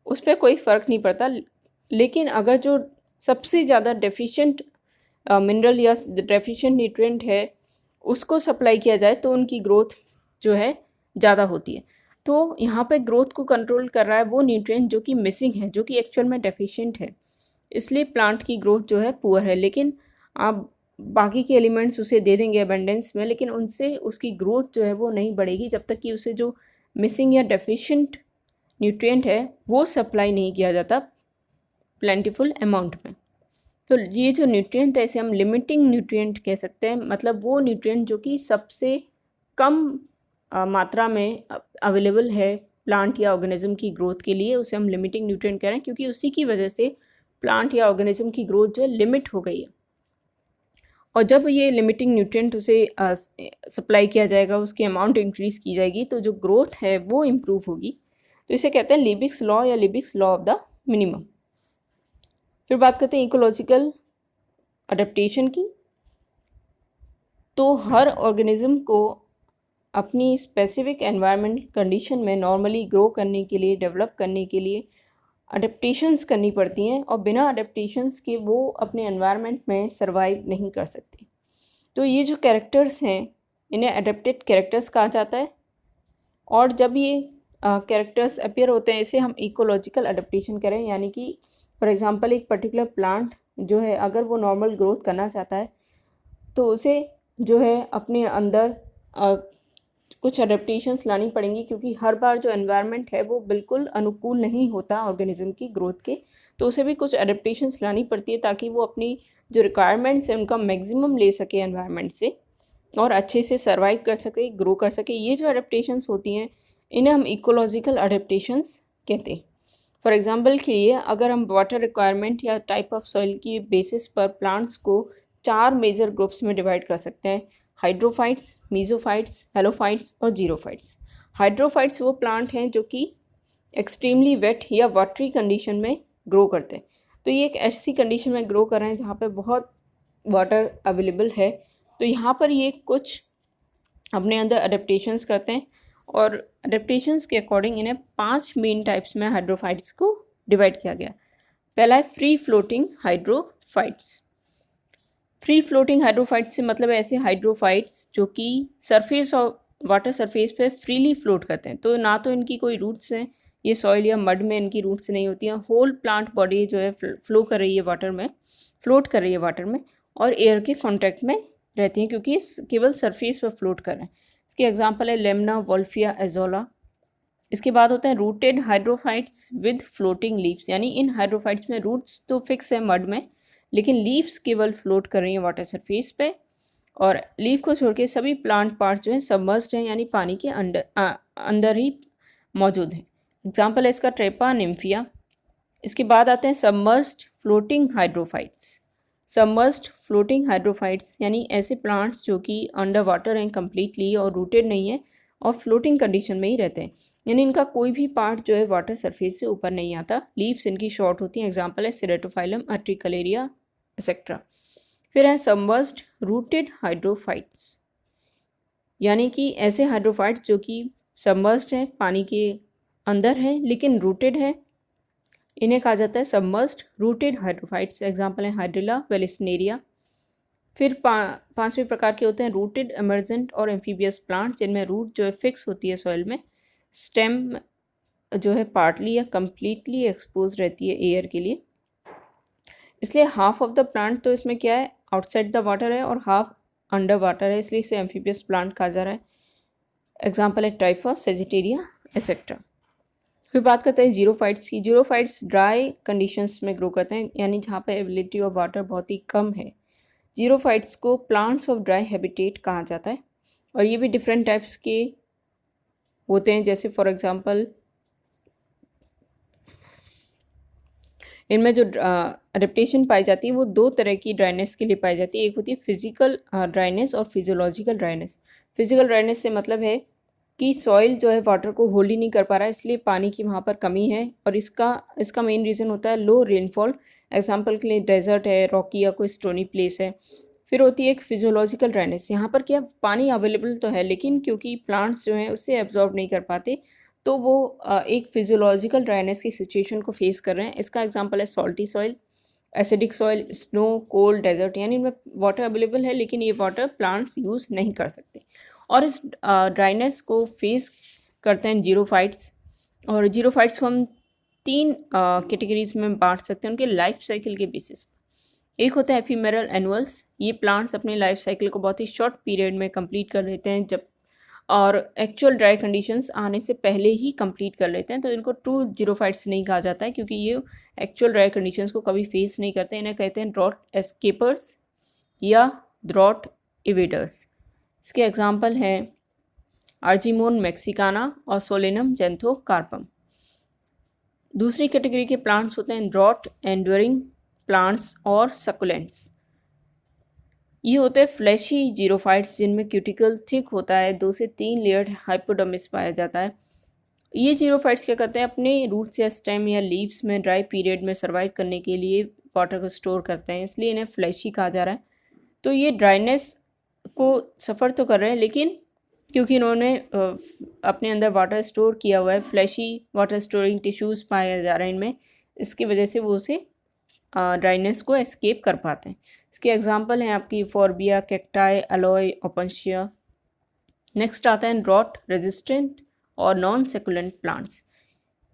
उस पर कोई फ़र्क नहीं पड़ता। लेकिन अगर जो सबसे ज़्यादा डेफिशिएंट मिनरल या डेफिशिएंट न्यूट्रिएंट है उसको सप्लाई किया जाए तो उनकी ग्रोथ जो है ज़्यादा होती है। तो यहाँ पे ग्रोथ को कंट्रोल कर रहा है वो न्यूट्रिएंट जो कि मिसिंग है, जो कि एक्चुअल में डेफिशिएंट है, इसलिए प्लांट की ग्रोथ जो है पुअर है। लेकिन आप बाकी के एलिमेंट्स उसे दे देंगे अबेंडेंस में, लेकिन उनसे उसकी ग्रोथ जो है वो नहीं बढ़ेगी जब तक कि उसे जो मिसिंग या डेफिशिएंट न्यूट्रिएंट है वो सप्लाई नहीं किया जाता प्लेंटीफुल अमाउंट में। तो ये जो न्यूट्रिएंट है इसे हम लिमिटिंग न्यूट्रिएंट कह सकते हैं, मतलब वो न्यूट्रिएंट जो कि सबसे कम मात्रा में अवेलेबल है प्लांट या ऑर्गेनिज्म की ग्रोथ के लिए, उसे हम लिमिटिंग न्यूट्रिएंट कह रहे हैं, क्योंकि उसी की वजह से प्लांट या ऑर्गेनिज्म की ग्रोथ जो है लिमिट हो गई है। और जब ये लिमिटिंग न्यूट्रिएंट उसे सप्लाई किया जाएगा, उसकी अमाउंट इंक्रीज़ की जाएगी, तो जो ग्रोथ है वो इम्प्रूव होगी। तो इसे कहते हैं लिबिक्स लॉ या लिबिक्स लॉ ऑफ द मिनिमम। फिर बात करते हैं इकोलॉजिकल अडेप्टेशन की। तो हर ऑर्गेनिज्म को अपनी स्पेसिफिक एनवायरनमेंट कंडीशन में नॉर्मली ग्रो करने के लिए, डेवलप करने के लिए अडेप्टेशंस करनी पड़ती हैं, और बिना अडेप्टेशंस के वो अपने एनवायरनमेंट में सरवाइव नहीं कर सकती। तो ये जो कैरेक्टर्स हैं इन्हें अडेप्टेड कैरेक्टर्स कहा जाता है, और जब ये कैरेक्टर्स अपीयर होते हैं इसे हम इकोलॉजिकल अडेप्टेशन करें, यानी कि फॉर एग्जांपल एक पर्टिकुलर प्लांट जो है अगर वो नॉर्मल ग्रोथ करना चाहता है तो उसे जो है अपने अंदर कुछ अडेप्टेशंस लानी पड़ेंगी, क्योंकि हर बार जो एनवायरनमेंट है वो बिल्कुल अनुकूल नहीं होता ऑर्गेनिज्म की ग्रोथ के, तो उसे भी कुछ अडेप्टेशंस लानी पड़ती है ताकि वो अपनी जो रिक्वायरमेंट्स हैं उनका मैक्सिमम ले सके एनवायरनमेंट से और अच्छे से सर्वाइव कर सके, ग्रो कर सके। ये जो अडेप्टेशंस होती हैं इन्हें हम इकोलॉजिकल अडेप्टेशंस कहते हैं। फॉर एग्जांपल के लिए अगर हम वाटर रिक्वायरमेंट या टाइप ऑफ सॉइल की बेसिस पर प्लांट्स को 4 मेजर ग्रुप्स में डिवाइड कर सकते हैं: हाइड्रोफाइट्स, मीजोफाइट्स, हेलोफाइट्स और जीरोफाइट्स। हाइड्रोफाइट्स वो प्लांट हैं जो कि एक्सट्रीमली वेट या वाटरी कंडीशन में ग्रो करते हैं। तो ये एक ऐसी कंडीशन में ग्रो कर रहे हैं जहाँ पे बहुत वाटर अवेलेबल है, तो यहाँ पर ये कुछ अपने अंदर अडेप्टेशंस करते हैं, और अडेप्टेशंस के अकॉर्डिंग इन्हें 5 मेन टाइप्स में हाइड्रोफाइट्स को डिवाइड किया गया। पहला है free floating hydrophytes. Free floating hydrophytes से मतलब है ऐसे हाइड्रोफाइट्स जो कि सरफेस और वाटर सरफेस पे फ्रीली फ्लोट करते हैं, तो ना तो इनकी कोई रूट्स हैं, ये सॉइल या मड में इनकी रूट्स नहीं होती हैं, होल प्लांट बॉडी जो है फ्लो कर रही है वाटर में, फ्लोट कर रही है वाटर में, और एयर के कॉन्टैक्ट में रहती हैं क्योंकि केवल सरफेस पर फ्लोट कर रहे हैं। इसके एग्जाम्पल है लेमना, वोल्फिया, एजोला। इसके बाद होते हैं rooted hydrophytes with floating leaves, यानी इन हाइड्रोफाइट्स में रूट्स तो फिक्स है मड में, लेकिन लीव्स केवल फ्लोट कर रही हैं वाटर सरफेस पे, और लीव को छोड़ के सभी प्लांट पार्ट्स जो हैं सबमर्ज्ड हैं, यानी पानी के अंदर ही मौजूद हैं। एग्जाम्पल है इसका ट्रेपा, निम्फिया। इसके बाद आते हैं submerged floating hydrophytes. Submerged floating hydrophytes यानी ऐसे प्लांट्स जो कि अंडर वाटर हैं कम्प्लीटली और रूटेड नहीं है और फ्लोटिंग कंडीशन में ही रहते हैं, यानी इनका कोई भी पार्ट जो है वाटर सरफेस से ऊपर नहीं आता। लीव्स इनकी शॉर्ट होती हैं। एग्जाम्पल है सिरेटोफाइलम, अट्रिकलेरिया एक्सेट्रा। फिर है सबमर्ज्ड रूटेड हाइड्रोफाइट्स, यानी कि ऐसे हाइड्रोफाइट्स जो कि सबमर्ज्ड हैं, पानी के अंदर हैं लेकिन रूटेड है, इन्हें कहा जाता है सबमर्ज्ड रूटेड हाइड्रोफाइट्स। एग्जाम्पल है हाइड्रिला, वेलिस्नेरिया। फिर पांचवें प्रकार के होते हैं रूटेड एमर्जेंट और एम्फीबियस प्लांट, जिनमें रूट जो है फिक्स होती है सॉइल में, स्टेम जो है पार्टली या कम्प्लीटली एक्सपोज रहती है एयर के लिए, इसलिए हाफ ऑफ द प्लांट तो इसमें क्या है आउटसाइड द वाटर है और हाफ अंडर वाटर है, इसलिए इसे एम्फीबियस प्लांट कहा जा रहा है। एग्जाम्पल है टाइफा, सेजिटेरिया एक्सेट्रा। फिर बात करते हैं जीरोफाइट्स की। जीरोफाइट्स ड्राई कंडीशंस में ग्रो करते हैं, यानी जहाँ पे एबिलिटी ऑफ वाटर बहुत ही कम है। जीरोफाइट्स को प्लांट्स ऑफ ड्राई हैबिटेट कहा जाता है, और ये भी डिफरेंट टाइप्स के होते हैं, जैसे फॉर एग्जांपल इनमें जो अडेप्टेशन पाई जाती है वो 2 तरह की ड्राइनेस के लिए पाई जाती है। एक होती है फिजिकल ड्राइनेस और फिजियोलॉजिकल ड्राइनेस। फिजिकल ड्राइनेस से मतलब है कि सॉइल जो है वाटर को होल्ड ही नहीं कर पा रहा है, इसलिए पानी की वहाँ पर कमी है, और इसका मेन रीज़न होता है लो रेनफॉल। एग्जांपल के लिए डेजर्ट है, रॉकी या कोई स्टोनी प्लेस है। फिर होती है एक फिजियोलॉजिकल ड्राइनेस, यहाँ पर क्या पानी अवेलेबल तो है लेकिन क्योंकि प्लांट्स जो हैं उससे एब्जॉर्ब नहीं कर पाते, तो वो एक फिजियोलॉजिकल ड्राइनेस की सिचुएशन को फेस कर रहे हैं। इसका एग्जांपल है salty soil, acidic soil, snow, cold, desert, यानी इनमें वाटर अवेलेबल है लेकिन ये वाटर प्लांट्स यूज़ नहीं कर सकते, और इस ड्राइनेस को फेस करते हैं जीरोफाइट्स। और जीरोफाइट्स को हम 3 कैटेगरीज में बांट सकते हैं उनके लाइफ साइकिल के बेसिस पर। एक होता है एफीमेरल एनुअल्स, ये प्लांट्स अपने लाइफ साइकिल को बहुत ही शॉर्ट पीरियड में कंप्लीट कर लेते हैं, जब और एक्चुअल ड्राई कंडीशंस आने से पहले ही कंप्लीट कर लेते हैं, तो इनको ट्रू जीरोफाइट्स नहीं कहा जाता है क्योंकि ये एक्चुअल ड्राई कंडीशंस को कभी फेस नहीं करते। इन्हें कहते हैं ड्रॉट एस्केपर्स या ड्रॉट इवेडर्स। इसके एग्जाम्पल हैं आर्जिमोन मैक्सिकाना और सोलेनम जेंथोकार्पम। दूसरी कैटेगरी के प्लांट्स होते हैं ड्रॉट एंड्योरिंग प्लांट्स और सकुलेंट्स। ये होते हैं फ्लैशी जीरोफाइट्स जिनमें क्यूटिकल थिक होता है, 2 से 3 लेयर्ड हाइपोडर्मिस पाया जाता है। ये जीरोफाइट्स क्या करते हैं, अपने रूट्स या स्टेम या लीव्स में ड्राई पीरियड में सर्वाइव करने के लिए वाटर को स्टोर करते हैं, इसलिए इन्हें फ्लैशी कहा जा रहा है। तो ये ड्राइनेस को सफ़र तो कर रहे हैं लेकिन क्योंकि इन्होंने अपने अंदर वाटर स्टोर किया हुआ है, फ्लैशी वाटर स्टोरिंग टिश्यूज़ पाए जा रहे हैं इनमें, इसकी वजह से वो उसे ड्राइनेस को एस्केप कर पाते हैं। इसके एग्जांपल हैं आपकी फॉर्बिया, कैक्टाई, अलोय, ओपनशिया। नेक्स्ट आता है ड्रॉट रेजिस्टेंट और नॉन सेकुलेंट प्लांट्स।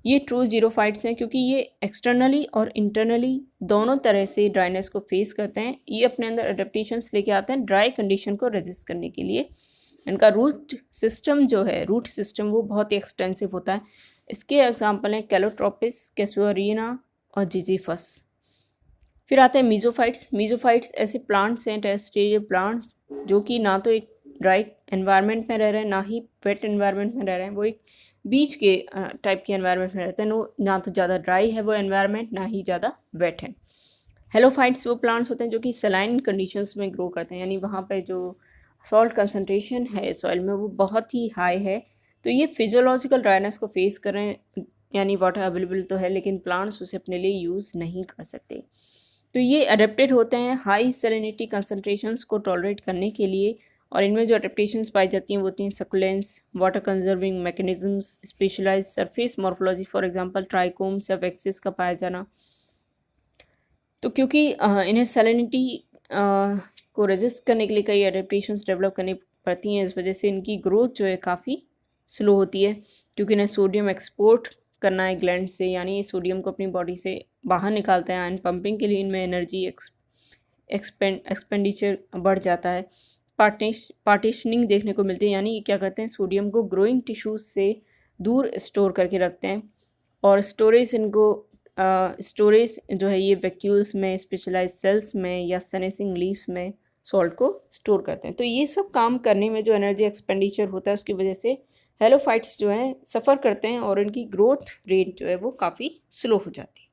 ये ट्रू जीरोफाइट्स हैं क्योंकि ये एक्सटर्नली और इंटरनली दोनों तरह से ड्राइनेस को फेस करते हैं। ये अपने अंदर एडेप्टेशंस लेके आते हैं ड्राई कंडीशन को रेजिस्ट करने के लिए। इनका रूट सिस्टम जो है, रूट सिस्टम वो बहुत ही एक्सटेंसिव होता है। इसके एग्जांपल हैं कैलोट्रोपिस, कैसुअरिना और जिजीफस। फिर आते हैं मीजोफाइट्स। मीजोफाइट्स ऐसे प्लांट्स हैं, टेरेस्ट्रियल प्लांट्स, जो कि ना तो एक ड्राई एनवायरनमेंट में रह रहे हैं ना ही वेट एनवायरनमेंट में रह रहे हैं। वो एक बीच के टाइप के एनवायरनमेंट में रहते हैं। ना तो ज़्यादा ड्राई है वो एनवायरनमेंट, ना ही ज़्यादा वेट है। हेलोफाइट्स वो प्लांट्स होते हैं जो कि सलाइन कंडीशंस में ग्रो करते हैं, यानी वहाँ पे जो सॉल्ट कंसनट्रेशन है सॉइल में वो बहुत ही हाई है। तो ये फिजियोलॉजिकल ड्राइनेस को फेस कर रहे हैं, यानी वाटर अवेलेबल तो है लेकिन प्लांट्स उसे अपने लिए यूज़ नहीं कर सकते। तो ये अडेप्टेड होते हैं हाई सैलिनिटी कंसनट्रेशंस को टॉलरेट करने के लिए, और इनमें जो अडेप्टेशंस पाई जाती हैं वो होती हैं succulence, water conserving mechanisms, specialize surface morphology, for example trichomes या वैक्सिस का पाया जाना। तो क्योंकि इन्हें सैलिनिटी को रेजिस्ट करने के लिए कई अडेप्टेशंस डेवलप करनी पड़ती हैं, इस वजह से इनकी ग्रोथ जो है काफ़ी स्लो होती है, क्योंकि इन्हें सोडियम एक्सपोर्ट करना है ग्लैंड से, यानी सोडियम को अपनी बॉडी से बाहर निकालते हैं। आयन पंपिंग के लिए इनमें एनर्जी एक्सपेंडिचर बढ़ जाता है। पार्टीशनिंग देखने को मिलती है, यानी ये क्या करते हैं, सोडियम को ग्रोइंग टिश्यूज से दूर स्टोर करके रखते हैं, और स्टोरेज जो है ये वैक्यूल्स में, स्पेशलाइज सेल्स में या सेनेसिंग लीव्स में सॉल्ट को स्टोर करते हैं। तो ये सब काम करने में जो एनर्जी एक्सपेंडिचर होता है उसकी वजह से हेलोफाइट्स जो हैं सफ़र करते हैं और इनकी ग्रोथ रेट जो है वो काफ़ी स्लो हो जाती है।